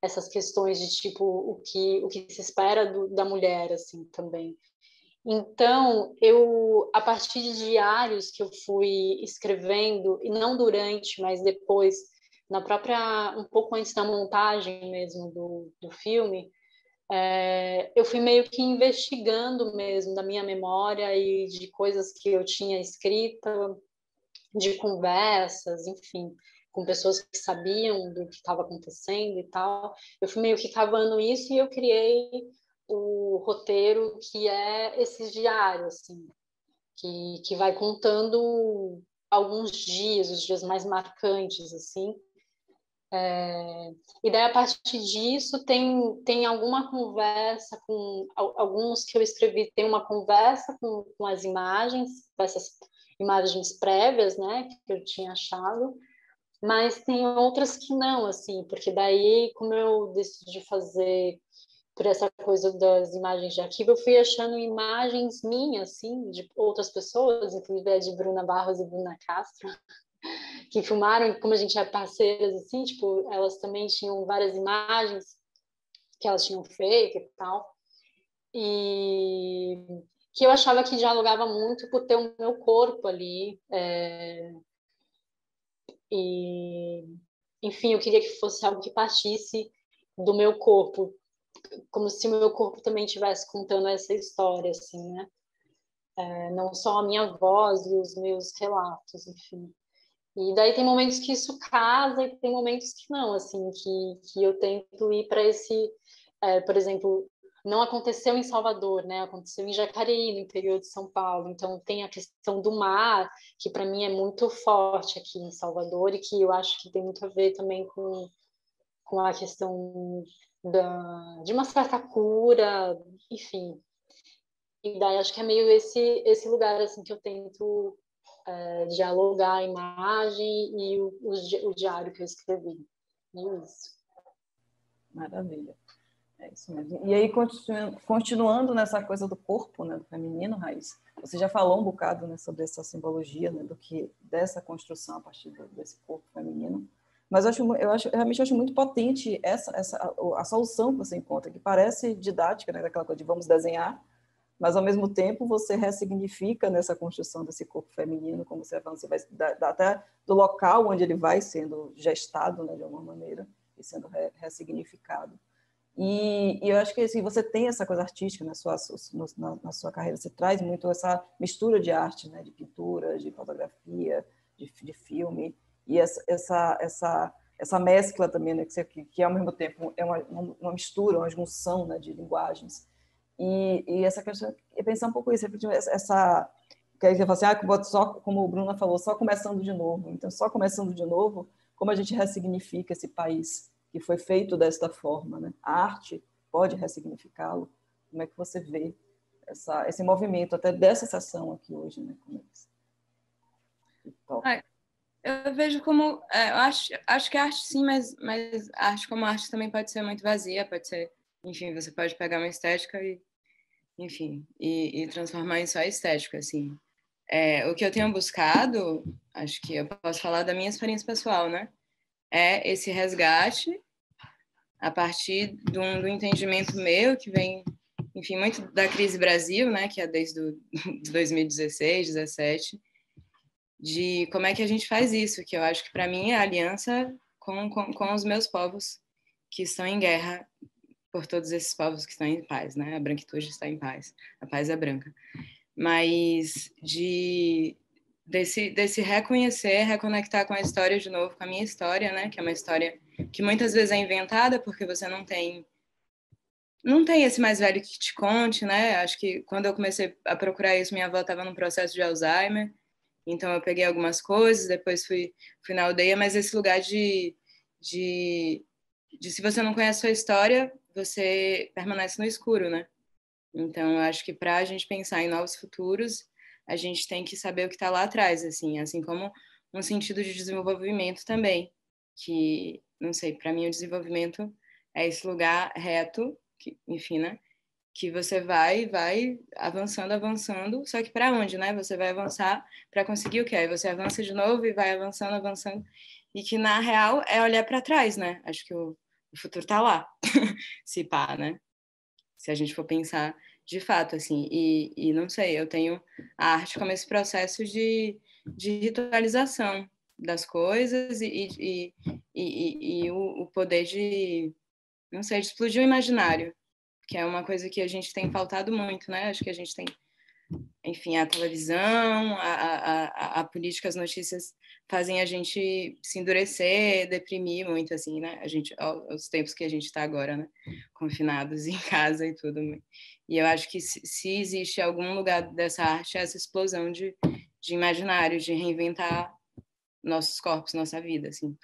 essas questões de tipo o que se espera da mulher, assim, também. Então, a partir de diários que eu fui escrevendo, e não durante, mas depois, um pouco antes da montagem mesmo do filme, eu fui meio que investigando mesmo da minha memória e de coisas que eu tinha escrita, de conversas, enfim, com pessoas que sabiam do que estava acontecendo e tal. Eu fui meio que cavando isso e eu criei o roteiro que é esses diários, assim, que vai contando alguns dias, os dias mais marcantes, assim. E daí, a partir disso, tem alguma conversa com alguns que eu escrevi, tem uma conversa com as imagens, essas imagens prévias, né, que eu tinha achado, mas tem outras que não, assim, porque daí, como eu decidi fazer por essa coisa das imagens de arquivo, eu fui achando imagens minhas, assim, de outras pessoas, inclusive a de Bruna Barros e Bruna Castro, que filmaram, e como a gente é parceiras, assim, tipo, elas também tinham várias imagens que elas tinham feito e tal, e que eu achava que dialogava muito por ter o meu corpo ali, E, enfim, eu queria que fosse algo que partisse do meu corpo, como se o meu corpo também estivesse contando essa história, assim, né? Não só a minha voz e os meus relatos, enfim. E daí tem momentos que isso casa e tem momentos que não, assim, que eu tento ir para esse, por exemplo, não aconteceu em Salvador, né? Aconteceu em Jacareí, no interior de São Paulo. Então tem a questão do mar, que para mim é muito forte aqui em Salvador e que eu acho que tem muito a ver também com a questão de uma certa cura, enfim. E daí acho que é meio esse lugar assim que eu tento dialogar a imagem e o diário que eu escrevi. E isso. Maravilha. É isso mesmo. E aí, continuando nessa coisa do corpo, né, do feminino, Raiz, você já falou um bocado, né, sobre essa simbologia, né, dessa construção a partir desse corpo feminino, mas realmente acho muito potente a solução que você encontra, que parece didática, né, daquela coisa de vamos desenhar, mas ao mesmo tempo você ressignifica nessa construção desse corpo feminino, como você vai falando, você vai até do local onde ele vai sendo gestado, né, de alguma maneira, e sendo ressignificado. E eu acho que assim, você tem essa coisa artística na sua carreira, você traz muito essa mistura de arte, né, de pintura, de fotografia, de filme, e essa mescla também, né, que ao mesmo tempo é uma mistura, uma junção, né, de linguagens. E essa questão, é pensar um pouco isso, que aí você fala assim, só, como o Bruna falou, só começando de novo. Então, só começando de novo, como a gente ressignifica esse país que foi feito desta forma, né? A arte pode ressignificá-lo. Como é que você vê esse movimento até dessa sessão aqui hoje, né? Como é que toca? Eu vejo como... eu acho que a arte sim, mas a arte como arte também pode ser muito vazia, pode ser... Enfim, você pode pegar uma estética e transformar em só estética, assim. O que eu tenho buscado, acho que eu posso falar da minha experiência pessoal, né? É esse resgate a partir do entendimento meu, que vem, enfim, muito da crise Brasil, né? Que é desde 2016, 2017, de como é que a gente faz isso, que eu acho que para mim é a aliança com os meus povos que estão em guerra por todos esses povos que estão em paz, né? A branquitude está em paz, a paz é branca. Mas desse reconhecer, reconectar com a história de novo, com a minha história, né? Que é uma história que muitas vezes é inventada porque você não tem esse mais velho que te conte, né? Acho que quando eu comecei a procurar isso, minha avó estava num processo de Alzheimer, então eu peguei algumas coisas, depois fui na aldeia, mas esse lugar de se você não conhece a sua história, você permanece no escuro, né? Então, eu acho que para a gente pensar em novos futuros, a gente tem que saber o que está lá atrás, assim como um sentido de desenvolvimento também, que, não sei, para mim o desenvolvimento é esse lugar reto, enfim, né? Que você vai avançando, só que para onde, né? Você vai avançar para conseguir o quê? Aí você avança de novo e vai avançando, e que na real é olhar para trás, né? Acho que o futuro está lá, se pá, né? Se a gente for pensar de fato, assim, e não sei, eu tenho a arte como esse processo de ritualização das coisas e o poder de, não sei, de explodir o imaginário, que é uma coisa que a gente tem faltado muito, né? Acho que a gente tem, enfim, a televisão, a política, as notícias fazem a gente se endurecer, deprimir muito, assim, né? Os tempos que a gente está agora, né? Confinados em casa e tudo. E eu acho que se existe algum lugar dessa arte, é essa explosão de imaginário, de reinventar nossos corpos, nossa vida, assim,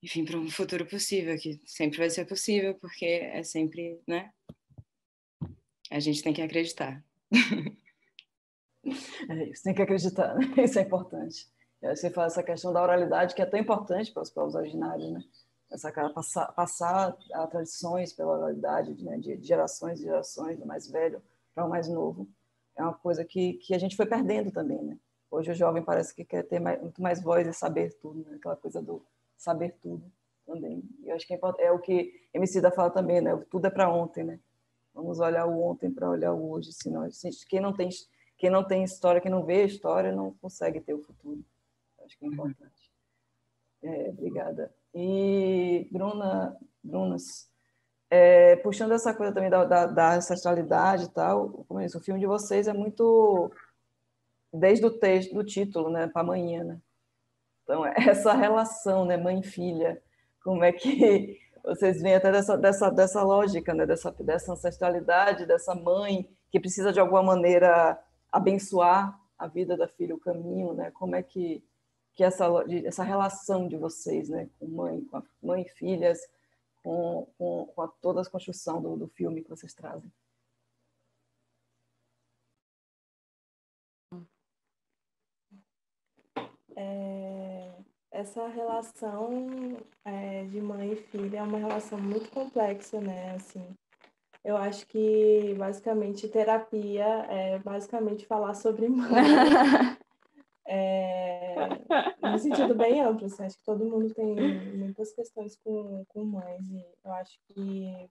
enfim, para um futuro possível, que sempre vai ser possível, porque é sempre, né? A gente tem que acreditar. É isso, tem que acreditar, né? Isso é importante. Você fala essa questão da oralidade, que é tão importante para os povos originários, né? Essa cara, passar a tradições pela oralidade, né? De gerações e gerações, do mais velho para o mais novo, é uma coisa que a gente foi perdendo também, né? Hoje o jovem parece que quer ter muito mais voz e saber tudo, né? Aquela coisa do saber tudo também. E eu acho que é o que Emicida fala também, né? Tudo é para ontem, né? Vamos olhar o ontem para olhar o hoje, senão quem não tem história, quem não vê a história, não consegue ter o futuro. Acho que é importante. Obrigada. E, Brunas, puxando essa coisa também da ancestralidade e tal, como isso, o filme de vocês é muito, desde o texto, do título, né, para amanhã, né? Então, essa relação, né, mãe e filha, como é que vocês veem até dessa lógica, né, dessa ancestralidade, dessa mãe que precisa, de alguma maneira, abençoar a vida da filha, o caminho, né? Como é que essa relação de vocês, né, com a mãe e filhas, com toda a construção do filme que vocês trazem? Essa relação de mãe e filha é uma relação muito complexa, né? Assim, eu acho que, basicamente, terapia é basicamente falar sobre mãe. No sentido bem amplo, assim, acho que todo mundo tem muitas questões com mães, e eu acho que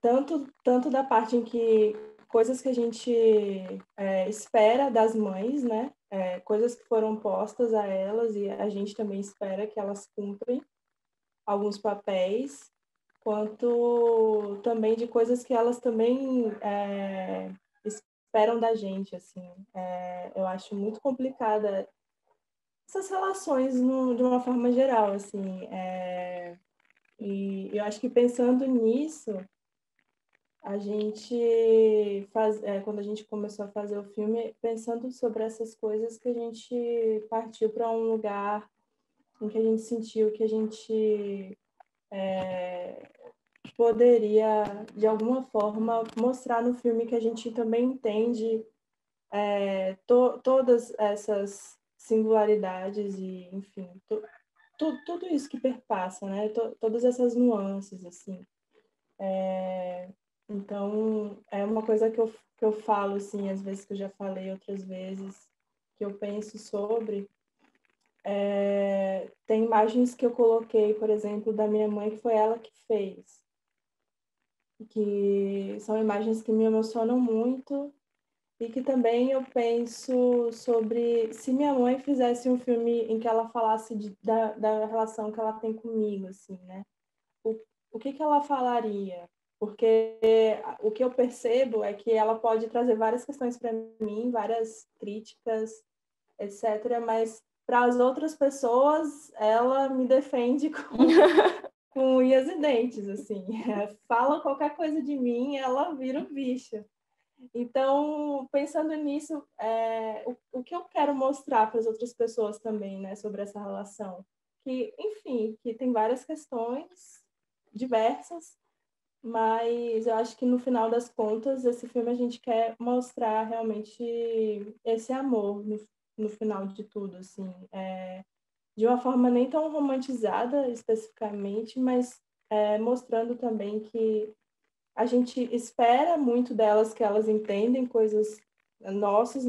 tanto da parte em que coisas que a gente espera das mães, né? Coisas que foram postas a elas e a gente também espera que elas cumprem alguns papéis, quanto também de coisas que elas também esperam da gente, assim. Eu acho muito complicada essas relações de uma forma geral, assim. E eu acho que pensando nisso, a gente quando a gente começou a fazer o filme, pensando sobre essas coisas, que a gente partiu para um lugar em que a gente sentiu que a gente poderia, de alguma forma, mostrar no filme que a gente também entende todas essas singularidades e, enfim, tudo isso que perpassa, né? Todas essas nuances, assim. Então, é uma coisa que eu falo, assim, às vezes, que eu já falei outras vezes, que eu penso sobre. Tem imagens que eu coloquei, por exemplo, da minha mãe, que foi ela que fez. Que são imagens que me emocionam muito e que também eu penso sobre se minha mãe fizesse um filme em que ela falasse da relação que ela tem comigo, assim, né? O que ela falaria? Porque o que eu percebo é que ela pode trazer várias questões para mim, várias críticas, etc., mas para as outras pessoas, ela me defende com unhas e dentes, assim. Fala qualquer coisa de mim, ela vira um bicho. Então, pensando nisso, o que eu quero mostrar para as outras pessoas também, né, sobre essa relação? Que, enfim, que tem várias questões diversas, mas eu acho que no final das contas, esse filme a gente quer mostrar realmente esse amor no final de tudo, assim. De uma forma nem tão romantizada especificamente, mas mostrando também que a gente espera muito delas, que elas entendem coisas nossa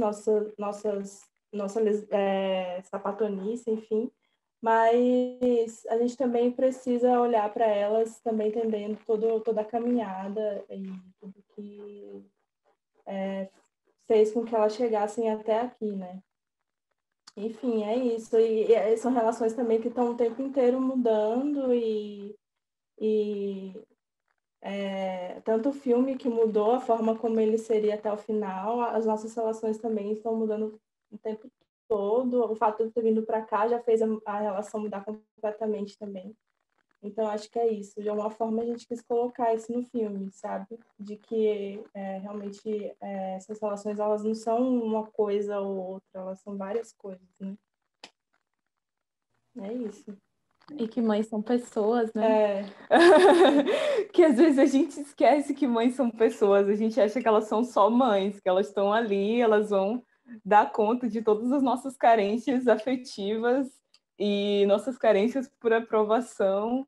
sapatonice, enfim, mas a gente também precisa olhar para elas também entendendo toda a caminhada e tudo que fez com que elas chegassem até aqui, né? Enfim, é isso. E são relações também que estão o tempo inteiro mudando e tanto o filme que mudou a forma como ele seria até o final, as nossas relações também estão mudando o tempo todo. O fato de eu ter vindo para cá já fez a relação mudar completamente também. Então, acho que é isso. De alguma forma, a gente quis colocar isso no filme, sabe? De que realmente essas relações, elas não são uma coisa ou outra, elas são várias coisas, né? É isso. E que mães são pessoas, né? Que às vezes a gente esquece que mães são pessoas, a gente acha que elas são só mães, que elas estão ali, elas vão dar conta de todas as nossas carências afetivas e nossas carências por aprovação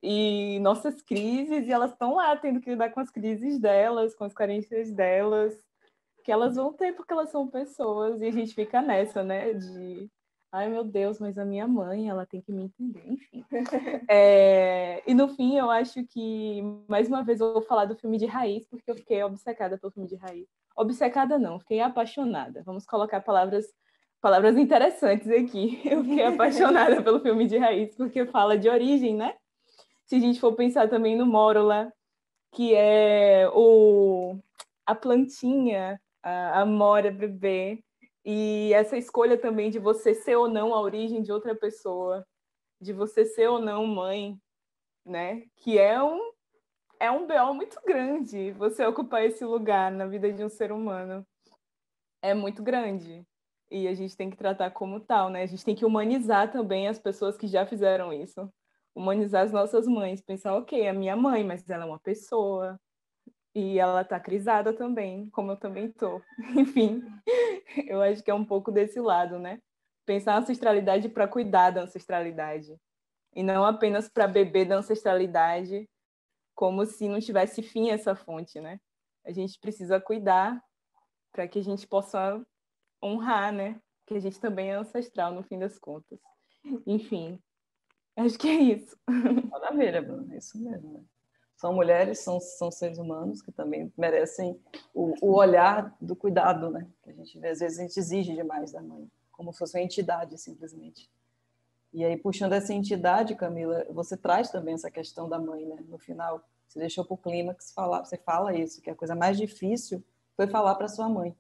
e nossas crises, e elas estão lá tendo que lidar com as crises delas, com as carências delas, que elas vão ter porque elas são pessoas, e a gente fica nessa, né, de ai, meu Deus, mas a minha mãe, ela tem que me entender, enfim. E no fim, eu acho que, mais uma vez, eu vou falar do filme de raiz, porque eu fiquei obcecada pelo filme de raiz. Obcecada não, fiquei apaixonada. Vamos colocar palavras palavras interessantes aqui. Eu fiquei apaixonada pelo filme de raiz, porque fala de origem, né? Se a gente for pensar também no Mórula, que é a plantinha, a amora bebê, e essa escolha também de você ser ou não a origem de outra pessoa, de você ser ou não mãe, né? Que é um BO muito grande, você ocupar esse lugar na vida de um ser humano. É muito grande. E a gente tem que tratar como tal, né? A gente tem que humanizar também as pessoas que já fizeram isso. Humanizar as nossas mães. Pensar, ok, é minha mãe, mas ela é uma pessoa. E ela tá crisada também, como eu também tô. Enfim, eu acho que é um pouco desse lado, né? Pensar a ancestralidade para cuidar da ancestralidade. E não apenas para beber da ancestralidade, como se não tivesse fim essa fonte, né? A gente precisa cuidar para que a gente possa honrar, né? Que a gente também é ancestral, no fim das contas. Enfim, acho que é isso. Maravilha, Bruno, é isso mesmo. Né? São mulheres, são seres humanos que também merecem o olhar do cuidado, né? Que a gente vê, às vezes a gente exige demais da mãe, como se fosse uma entidade, simplesmente. E aí, puxando essa entidade, Camila, você traz também essa questão da mãe, né? No final, você deixou para o clímax falar, você fala isso, que a coisa mais difícil foi falar para sua mãe.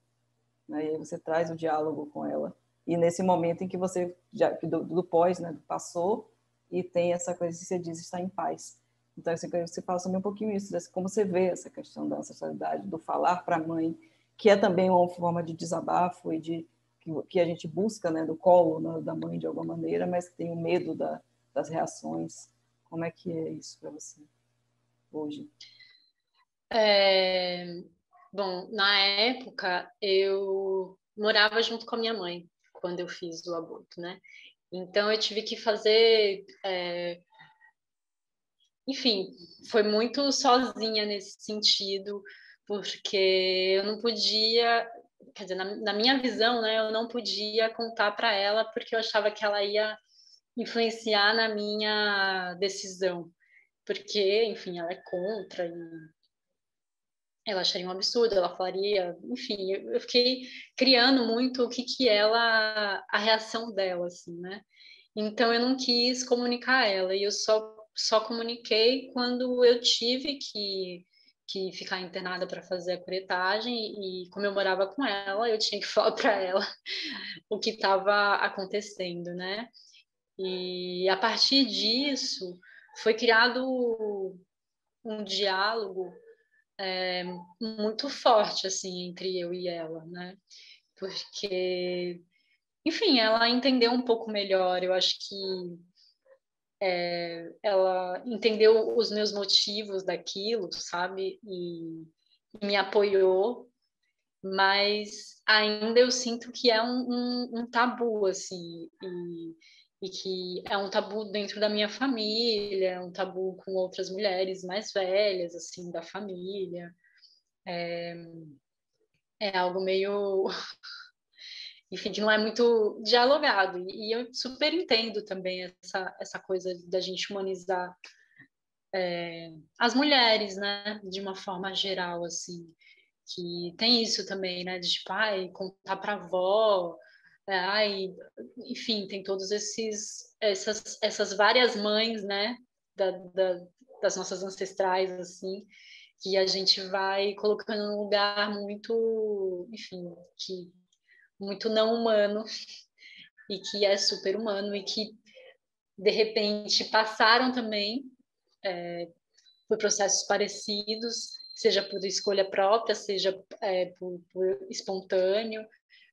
Né? E aí você traz o diálogo com ela. E nesse momento em que você, já, do pós, né? Passou, e tem essa coisa que você diz, está em paz. Então, assim, você fala também um pouquinho isso, como você vê essa questão da ancestralidade, do falar para a mãe, que é também uma forma de desabafo e de que a gente busca, né, do colo, né, da mãe de alguma maneira, mas que tem o medo das reações. Como é que é isso para você hoje? Bom, na época eu morava junto com a minha mãe quando eu fiz o aborto, né? Então eu tive que fazer, enfim, foi muito sozinha nesse sentido, porque eu não podia, quer dizer, na minha visão, né, eu não podia contar para ela porque eu achava que ela ia influenciar na minha decisão, porque, enfim, ela é contra e ela acharia um absurdo, ela falaria, enfim, eu fiquei criando muito o que ela, a reação dela, assim, né? Então eu não quis comunicar a ela e eu só comuniquei quando eu tive que ficar internada para fazer a curetagem e como eu morava com ela, eu tinha que falar para ela o que estava acontecendo, né? E a partir disso foi criado um diálogo muito forte assim entre eu e ela, né? Porque, enfim, ela entendeu um pouco melhor. Eu acho que ela entendeu os meus motivos daquilo, sabe? E me apoiou. Mas ainda eu sinto que é um tabu, assim, e que é um tabu dentro da minha família, é um tabu com outras mulheres mais velhas, assim, da família. É algo meio, enfim, que não é muito dialogado. E eu super entendo também essa coisa da gente humanizar as mulheres, né, de uma forma geral, assim, que tem isso também, né, de tipo, ai, contar para avó, ai, enfim, tem todos essas várias mães, né, das nossas ancestrais, assim, que a gente vai colocando num lugar muito, enfim, que muito não humano e que é super humano e que de repente passaram também por processos parecidos, seja por escolha própria, seja por espontâneo,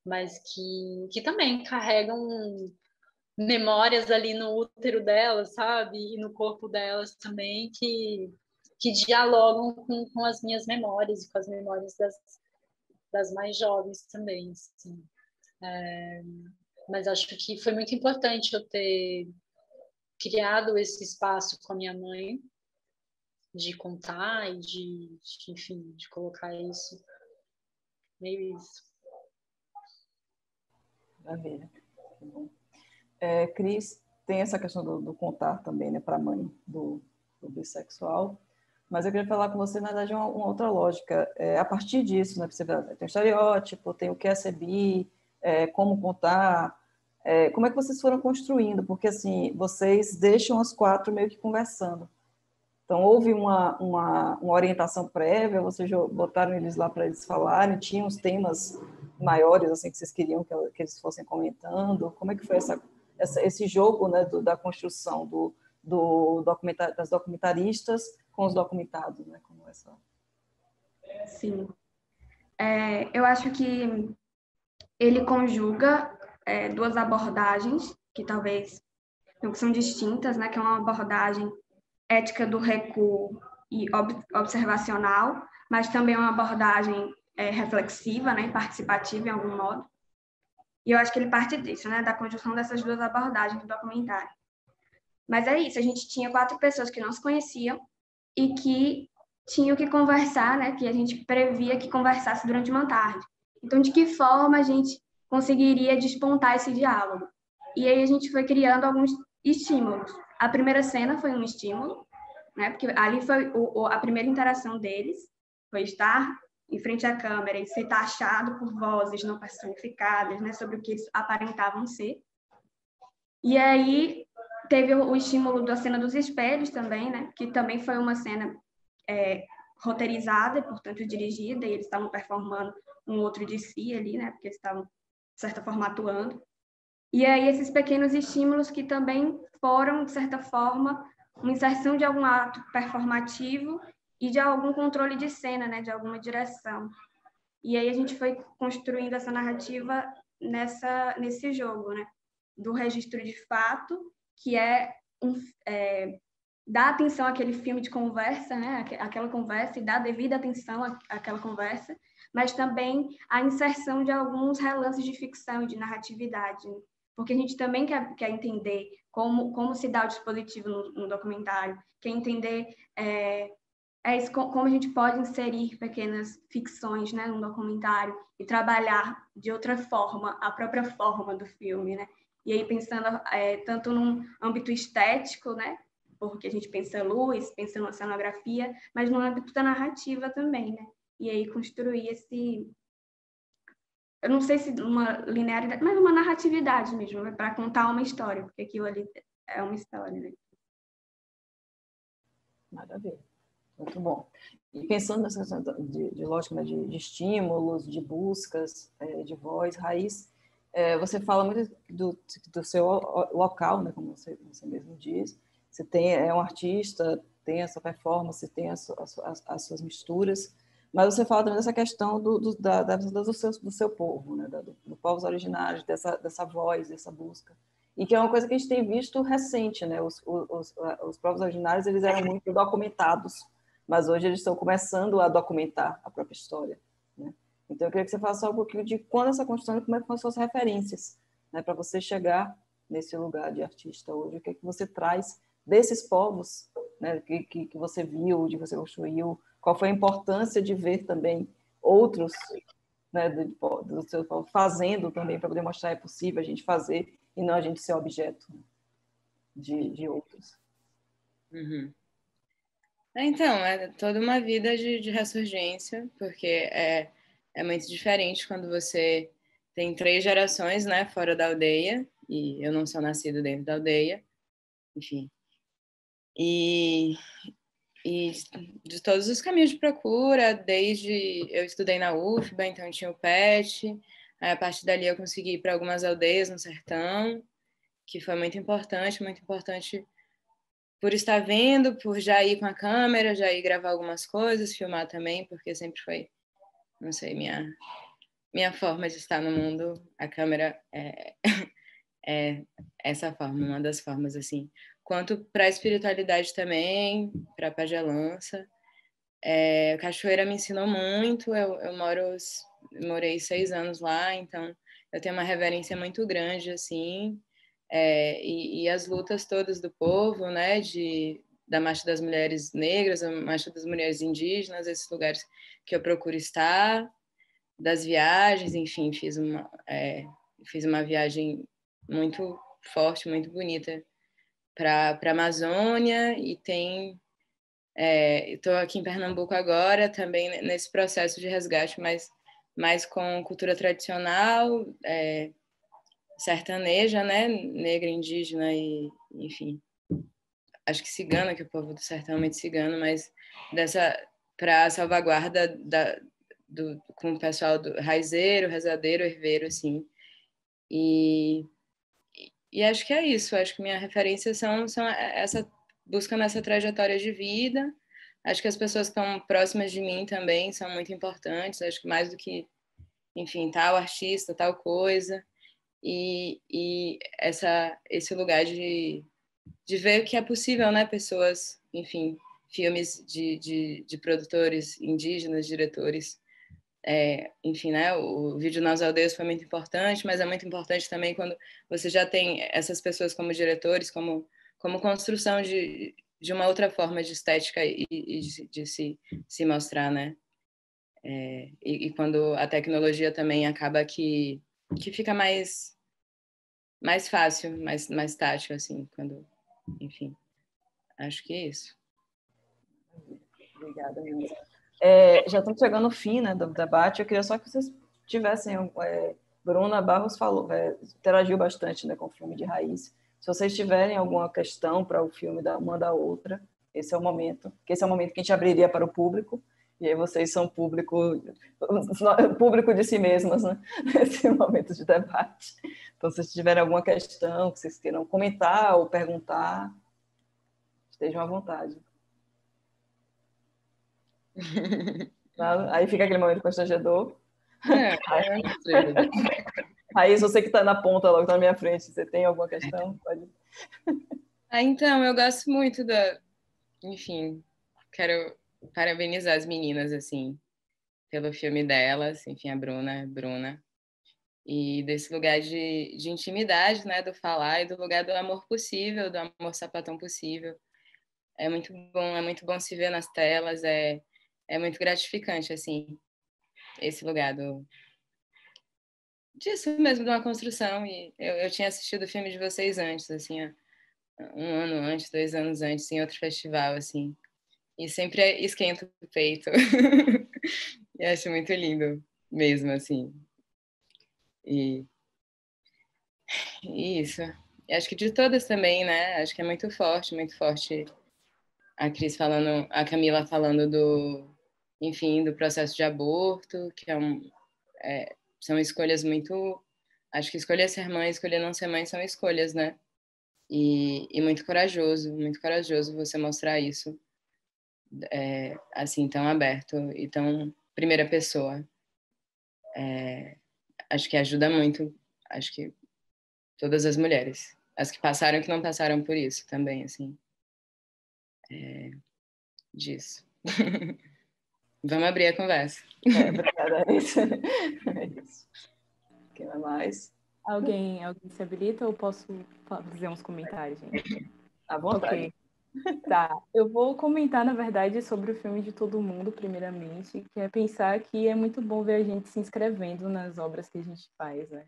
mas que também carregam memórias ali no útero delas, sabe? E no corpo delas também, que dialogam com as minhas memórias e com as memórias das mais jovens também, assim. Mas acho que foi muito importante eu ter criado esse espaço com a minha mãe, de contar e enfim, de colocar isso, meio isso. Maravilha. Que bom. Cris, tem essa questão do contar também, né, para a mãe do bissexual, mas eu queria falar com você, na verdade, uma outra lógica. A partir disso, né, você tem o estereótipo, tem o que é ser bi, como contar, como é que vocês foram construindo? Porque, assim, vocês deixam as 4 meio que conversando. Então, houve uma orientação prévia, vocês botaram eles lá para eles falarem, tinham os temas maiores, assim, que vocês queriam que eles fossem comentando? Como é que foi esse jogo, né, da construção das documentaristas com os documentados, né? Como essa... Sim. Eu acho que ele conjuga 2 abordagens que talvez não são distintas, né? Que é uma abordagem ética do recuo e observacional, mas também uma abordagem reflexiva, né? Participativa, em algum modo. E eu acho que ele parte disso, né? Da conjunção dessas 2 abordagens do documentário. Mas é isso, a gente tinha 4 pessoas que não se conheciam e que tinham que conversar, né? Que a gente previa que conversasse durante uma tarde. Então, de que forma a gente conseguiria despontar esse diálogo? E aí a gente foi criando alguns estímulos. A primeira cena foi um estímulo, né? Porque ali foi a primeira interação deles, foi estar em frente à câmera e ser taxado por vozes não personificadas, né? Sobre o que eles aparentavam ser. E aí teve o estímulo da cena dos espelhos também, né? Que também foi uma cena roteirizada, portanto dirigida, e eles estavam performando um outro de si ali, né? Porque eles estavam, de certa forma, atuando. E aí esses pequenos estímulos que também foram, de certa forma, uma inserção de algum ato performativo e de algum controle de cena, né? De alguma direção. E aí a gente foi construindo essa narrativa nesse jogo, né? Do registro de fato, que dar atenção àquele filme de conversa, né? Aquela conversa, e dar devida atenção àquela conversa, mas também a inserção de alguns relances de ficção e de narratividade, né? Porque a gente também quer entender como se dá o dispositivo no documentário, quer entender como a gente pode inserir pequenas ficções, né, num documentário e trabalhar de outra forma a própria forma do filme, né? E aí pensando tanto num âmbito estético, né? Porque a gente pensa luz, pensa na cenografia, mas no âmbito da narrativa também, né? E aí construir eu não sei se uma linearidade, mas uma narratividade mesmo, para contar uma história, porque aquilo ali é uma história, né? Maravilha. Muito bom. E pensando nessa questão de lógica, né, de estímulos, de buscas, de voz, raiz, você fala muito do seu local, né, como você mesmo diz. Você é um artista, tem essa performance, tem as suas misturas, mas você fala também dessa questão do seu povo, né, do povos originários, dessa voz, dessa busca. E que é uma coisa que a gente tem visto recente, né? Os povos originários, eles eram muito documentados, mas hoje eles estão começando a documentar a própria história, né? Então, eu queria que você falasse só um pouquinho de quando essa construção e como é que são as suas referências, né, para você chegar nesse lugar de artista hoje. O que é que você traz desses povos, né, que você viu, de que você construiu? Qual foi a importância de ver também outros, né, do seu povo fazendo também, para poder mostrar que é possível a gente fazer e não a gente ser objeto de outros? Uhum. Então, é toda uma vida de ressurgência, porque é muito diferente quando você tem 3 gerações, né, fora da aldeia, e eu não sou nascido dentro da aldeia, enfim. E de todos os caminhos de procura, desde eu estudei na UFBA, então tinha o PET, a partir dali eu consegui ir para algumas aldeias no sertão, que foi muito importante por estar vendo, por já ir com a câmera, já ir gravar algumas coisas, filmar também, porque sempre foi, não sei, minha forma de estar no mundo, a câmera é essa forma, uma das formas, assim. Quanto para a espiritualidade também, para a pagelança. Cachoeira me ensinou muito, eu morei 6 anos lá, então eu tenho uma reverência muito grande, assim, e as lutas todas do povo, né, da Marcha das Mulheres Negras, a Marcha das Mulheres Indígenas, esses lugares que eu procuro estar, das viagens, enfim, fiz uma viagem muito forte, muito bonita para a Amazônia, e estou aqui em Pernambuco agora, também nesse processo de resgate, mas mais com cultura tradicional, sertaneja, né? Negra, indígena e, enfim, acho que cigana, que o povo do sertão é muito cigano, mas para salvaguarda com o pessoal do raizeiro, rezadeiro, herveiro, assim. E acho que é isso. Acho que minha referência são essa busca nessa trajetória de vida. Acho que as pessoas que estão próximas de mim também são muito importantes. Acho que mais do que, enfim, tal artista, tal coisa. E esse lugar de ver que é possível, né? Pessoas, enfim, filmes de produtores indígenas, diretores. Enfim, né? O vídeo Nas Aldeias foi muito importante, mas é muito importante também quando você já tem essas pessoas como diretores, como construção de uma outra forma de estética e de se mostrar, né? E quando a tecnologia também acaba que fica mais fácil, mais tátil, assim, quando, enfim, acho que é isso. Obrigada, Nilza. Já estamos chegando no fim, né, do debate. Eu queria só que vocês tivessem... Bruna Barros interagiu bastante, né, com o filme de Raiz. Se vocês tiverem alguma questão para o filme uma da outra, esse é o momento. Que esse é o momento que a gente abriria para o público. E aí vocês são público de si mesmas, né? Nesse momento de debate. Então, se vocês tiverem alguma questão que vocês queiram comentar ou perguntar, estejam à vontade. Aí fica aquele momento constrangedor. Raiz, você que está na ponta, logo na minha frente, você tem alguma questão? Pode... Então, eu gosto muito enfim, quero parabenizar as meninas, assim, pelo filme delas, enfim, a Bruna, e desse lugar de intimidade, né, do falar e do lugar do amor possível, do amor sapatão possível. É muito bom se ver nas telas, é muito gratificante, assim, esse lugar disso mesmo, de uma construção. E eu tinha assistido o filme de vocês antes, assim, 1 ano antes, 2 anos antes, em outro festival, assim. E sempre esquenta o peito. E acho muito lindo mesmo, assim. E isso. E acho que de todas também, né? Acho que é muito forte a Camila falando enfim, do processo de aborto, que são escolhas muito... Acho que escolher ser mãe, escolher não ser mãe são escolhas, né? E muito corajoso você mostrar isso assim, tão aberto e tão primeira pessoa. Acho que ajuda muito, acho que todas as mulheres, as que passaram e que não passaram por isso também, assim, disso. Vamos abrir a conversa. Obrigada, é isso. É isso. Quem vai mais? Alguém se habilita ou posso fazer uns comentários, gente? À vontade. Ok. Tá. Eu vou comentar, na verdade, sobre o filme de todo mundo, primeiramente, que é pensar que é muito bom ver a gente se inscrevendo nas obras que a gente faz, né?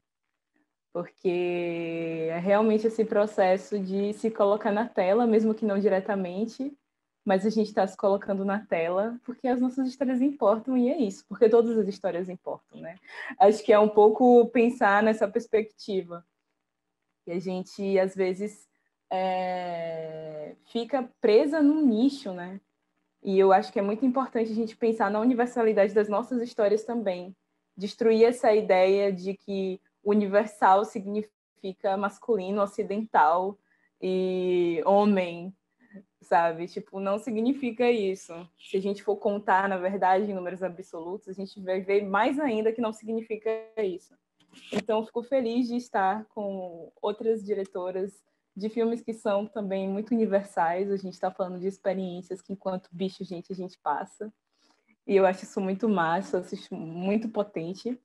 Porque é realmente esse processo de se colocar na tela, mesmo que não diretamente, mas a gente está se colocando na tela porque as nossas histórias importam e é isso, porque todas as histórias importam, né? Acho que é um pouco pensar nessa perspectiva. E a gente, às vezes, fica presa num nicho, né? E eu acho que é muito importante a gente pensar na universalidade das nossas histórias também. Destruir essa ideia de que universal significa masculino, ocidental e homem, sabe? Tipo, não significa isso. Se a gente for contar, na verdade, em números absolutos, a gente vai ver mais ainda que não significa isso. Então, fico feliz de estar com outras diretoras de filmes que são também muito universais. A gente está falando de experiências que, enquanto bicho, a gente passa. E eu acho isso muito massa, eu acho muito potente.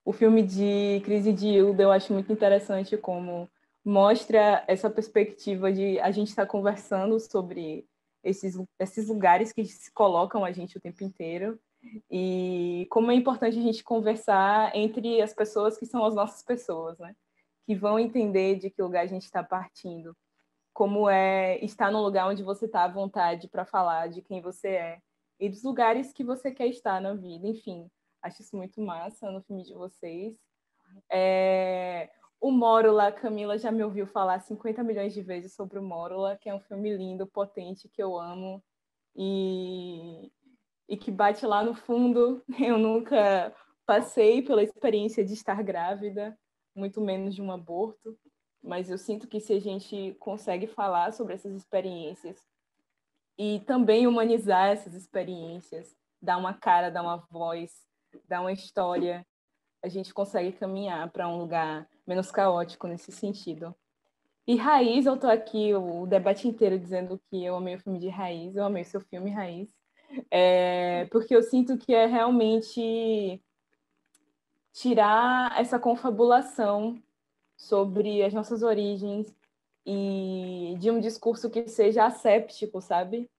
O filme de Crise de Hilda eu acho muito interessante como mostra essa perspectiva de a gente estar conversando sobre esses lugares que se colocam a gente o tempo inteiro e como é importante a gente conversar entre as pessoas que são as nossas pessoas, né? Que vão entender de que lugar a gente está partindo, como é estar num lugar onde você está à vontade para falar de quem você é e dos lugares que você quer estar na vida. Enfim, acho isso muito massa no filme de vocês. O Mórula, a Camila já me ouviu falar 50 milhões de vezes sobre o Mórula, que é um filme lindo, potente, que eu amo, e que bate lá no fundo. Eu nunca passei pela experiência de estar grávida, muito menos de um aborto, mas eu sinto que se a gente consegue falar sobre essas experiências e também humanizar essas experiências, dar uma cara, dar uma voz, dar uma história, a gente consegue caminhar para um lugar menos caótico nesse sentido. E Raiz, eu tô aqui o debate inteiro dizendo que eu amei o filme de Raiz, eu amei o seu filme Raiz, porque eu sinto que é realmente tirar essa confabulação sobre as nossas origens e de um discurso que seja asséptico, sabe?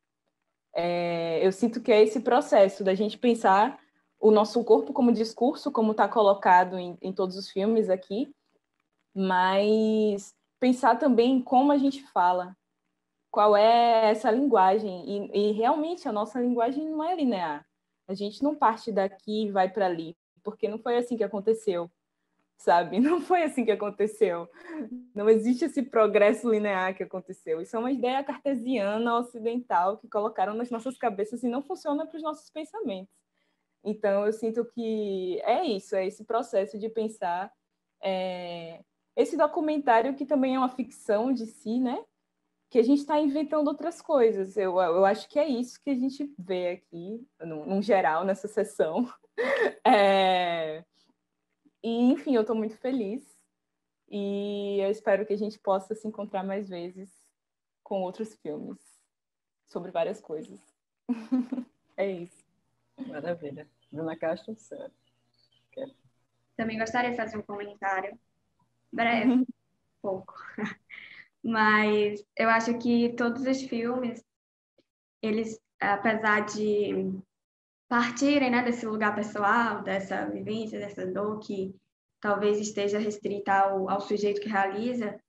Eu sinto que é esse processo da gente pensar o nosso corpo como discurso, como está colocado em todos os filmes aqui, mas pensar também em como a gente fala, qual é essa linguagem, e realmente a nossa linguagem não é linear. A gente não parte daqui e vai para ali, porque não foi assim que aconteceu, sabe? Não foi assim que aconteceu. Não existe esse progresso linear que aconteceu. Isso é uma ideia cartesiana ocidental que colocaram nas nossas cabeças e não funciona para os nossos pensamentos. Então, eu sinto que é isso, é esse processo de pensar esse documentário que também é uma ficção de si, né? Que a gente está inventando outras coisas. Eu acho que é isso que a gente vê aqui, num geral, nessa sessão. E, enfim, eu estou muito feliz e eu espero que a gente possa se encontrar mais vezes com outros filmes sobre várias coisas. É isso. Maravilha. Bruna Castro, certo. Também gostaria de fazer um comentário breve, pouco. Mas eu acho que todos os filmes, eles, apesar de partirem, né, desse lugar pessoal, dessa vivência, dessa dor que talvez esteja restrita ao sujeito que realiza,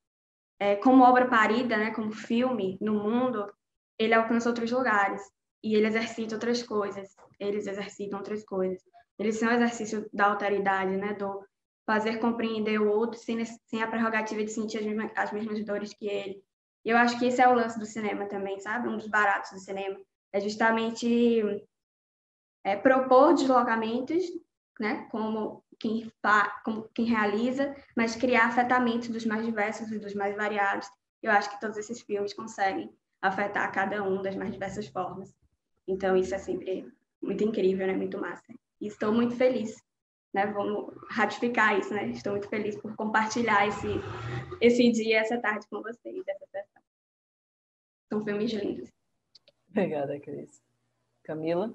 como obra parida, né, como filme no mundo, ele alcança outros lugares e ele exercita outras coisas, eles exercitam outras coisas. Eles são exercício da alteridade, né, do fazer compreender o outro sem a prerrogativa de sentir as mesmas dores que ele. E eu acho que esse é o lance do cinema também, sabe? Um dos baratos do cinema é justamente propor deslocamentos, né, como quem realiza, mas criar afetamentos dos mais diversos e dos mais variados. Eu acho que todos esses filmes conseguem afetar cada um das mais diversas formas. Então, isso é sempre muito incrível, né? Muito massa. E estou muito feliz, né? Vamos ratificar isso, né? Estou muito feliz por compartilhar esse dia, essa tarde com vocês, essa sessão. São filmes lindos. Obrigada, Cris. Camila?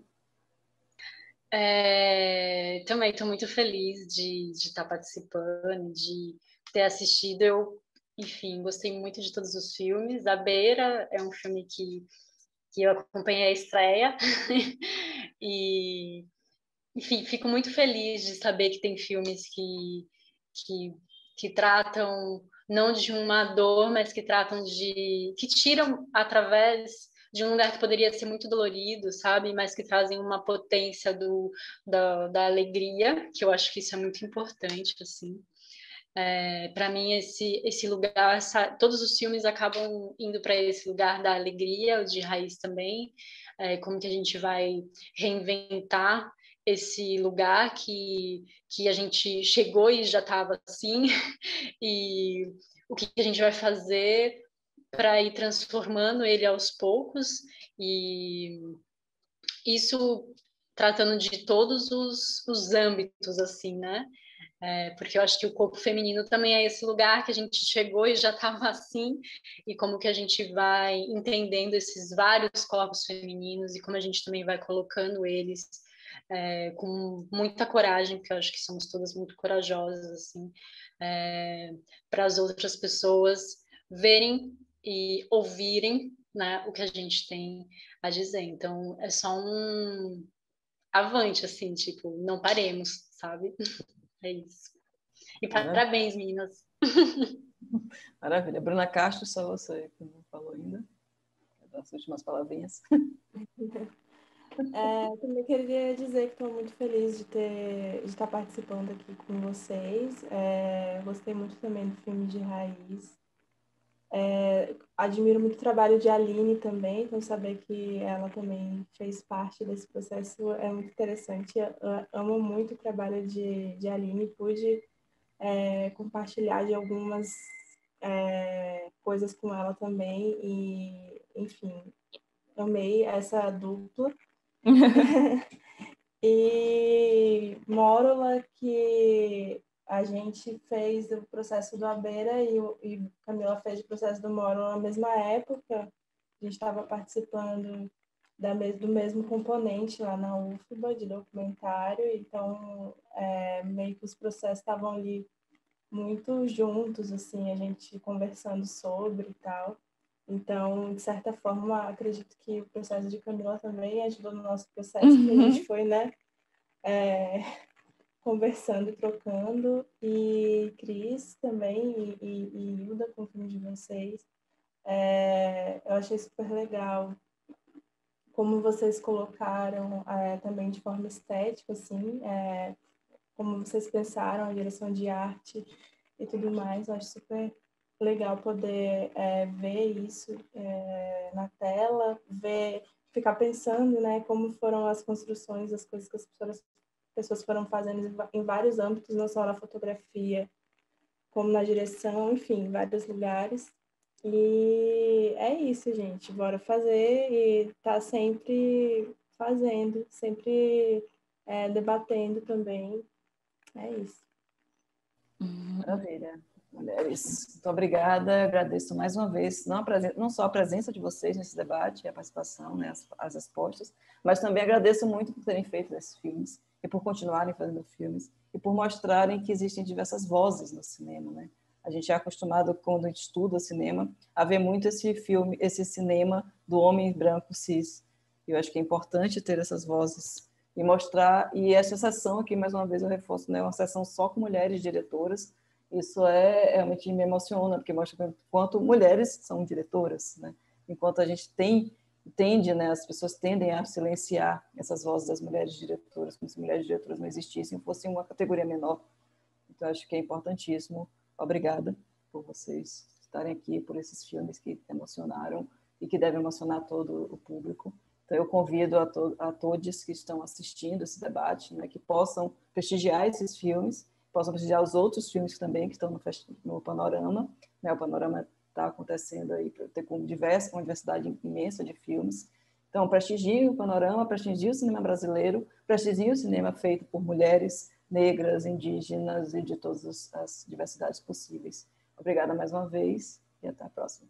Também estou muito feliz de estar participando, de ter assistido. Enfim, gostei muito de todos os filmes. A Beira é um filme que eu acompanhei a estreia. E, enfim, fico muito feliz de saber que tem filmes que tratam não de uma dor, mas que tratam que tiram através de um lugar que poderia ser muito dolorido, sabe? Mas que trazem uma potência da alegria, que eu acho que isso é muito importante, assim. Para mim, esse lugar, todos os filmes acabam indo para esse lugar da alegria, o de Raiz também, como que a gente vai reinventar esse lugar que a gente chegou e já estava assim, e o que a gente vai fazer para ir transformando ele aos poucos, e isso tratando de todos os âmbitos, assim, né? Porque eu acho que o corpo feminino também é esse lugar que a gente chegou e já estava assim, e como que a gente vai entendendo esses vários corpos femininos e como a gente também vai colocando eles com muita coragem, porque eu acho que somos todas muito corajosas, assim, para as outras pessoas verem e ouvirem, né, o que a gente tem a dizer. Então, é só um avante, assim, tipo, não paremos, sabe? É isso. E parabéns, meninas. Maravilha. Bruna Castro, só você que não falou ainda. Das últimas palavrinhas. Também queria dizer que estou muito feliz de estar participando aqui com vocês. Gostei muito também do filme de Raiz. Admiro muito o trabalho de Aline também, então saber que ela também fez parte desse processo é muito interessante. Eu amo muito o trabalho de Aline, pude compartilhar de algumas coisas com ela também e, enfim, amei essa dupla. E Mórula, que a gente fez o processo do Abeira e Camila fez o processo do Mórula na mesma época. A gente estava participando do mesmo componente lá na UFBA de documentário, então meio que os processos estavam ali muito juntos, assim, a gente conversando sobre e tal. Então, de certa forma, acredito que o processo de Camila também ajudou no nosso processo, que a gente foi, né, conversando e trocando. E Cris também, e Hilda, com o filme de vocês. Eu achei super legal como vocês colocaram também de forma estética, assim, como vocês pensaram a direção de arte e tudo mais. Eu acho super legal poder ver isso na tela, ficar pensando, né, como foram as construções, as coisas que as pessoas foram fazendo em vários âmbitos, não só na fotografia, como na direção, enfim, em vários lugares. E é isso, gente. Bora fazer e tá sempre fazendo, sempre debatendo também. É isso. Maravilha. Mulheres, muito obrigada. Agradeço mais uma vez, não só a presença de vocês nesse debate, a participação, né, as respostas, mas também agradeço muito por terem feito esses filmes e por continuarem fazendo filmes e por mostrarem que existem diversas vozes no cinema, né? A gente é acostumado, quando a gente estuda cinema, a ver muito esse cinema do homem branco cis. Eu acho que é importante ter essas vozes e mostrar, e essa sessão aqui, mais uma vez eu reforço, né, uma sessão só com mulheres diretoras. Isso realmente me emociona, porque mostra quanto mulheres são diretoras, né? Enquanto a gente tende, né, as pessoas tendem a silenciar essas vozes das mulheres diretoras, como se mulheres diretoras não existissem, fossem uma categoria menor. Então, acho que é importantíssimo. Obrigada por vocês estarem aqui, por esses filmes que emocionaram e que devem emocionar todo o público. Então, eu convido a todos que estão assistindo esse debate, né, que possam prestigiar esses filmes, possam prestigiar os outros filmes também que estão no Panorama. Né, o Panorama está acontecendo aí com uma diversidade imensa de filmes. Então, prestigie o Panorama, prestigie o cinema brasileiro, prestigie o cinema feito por mulheres negras, indígenas e de todas as diversidades possíveis. Obrigada mais uma vez e até a próxima.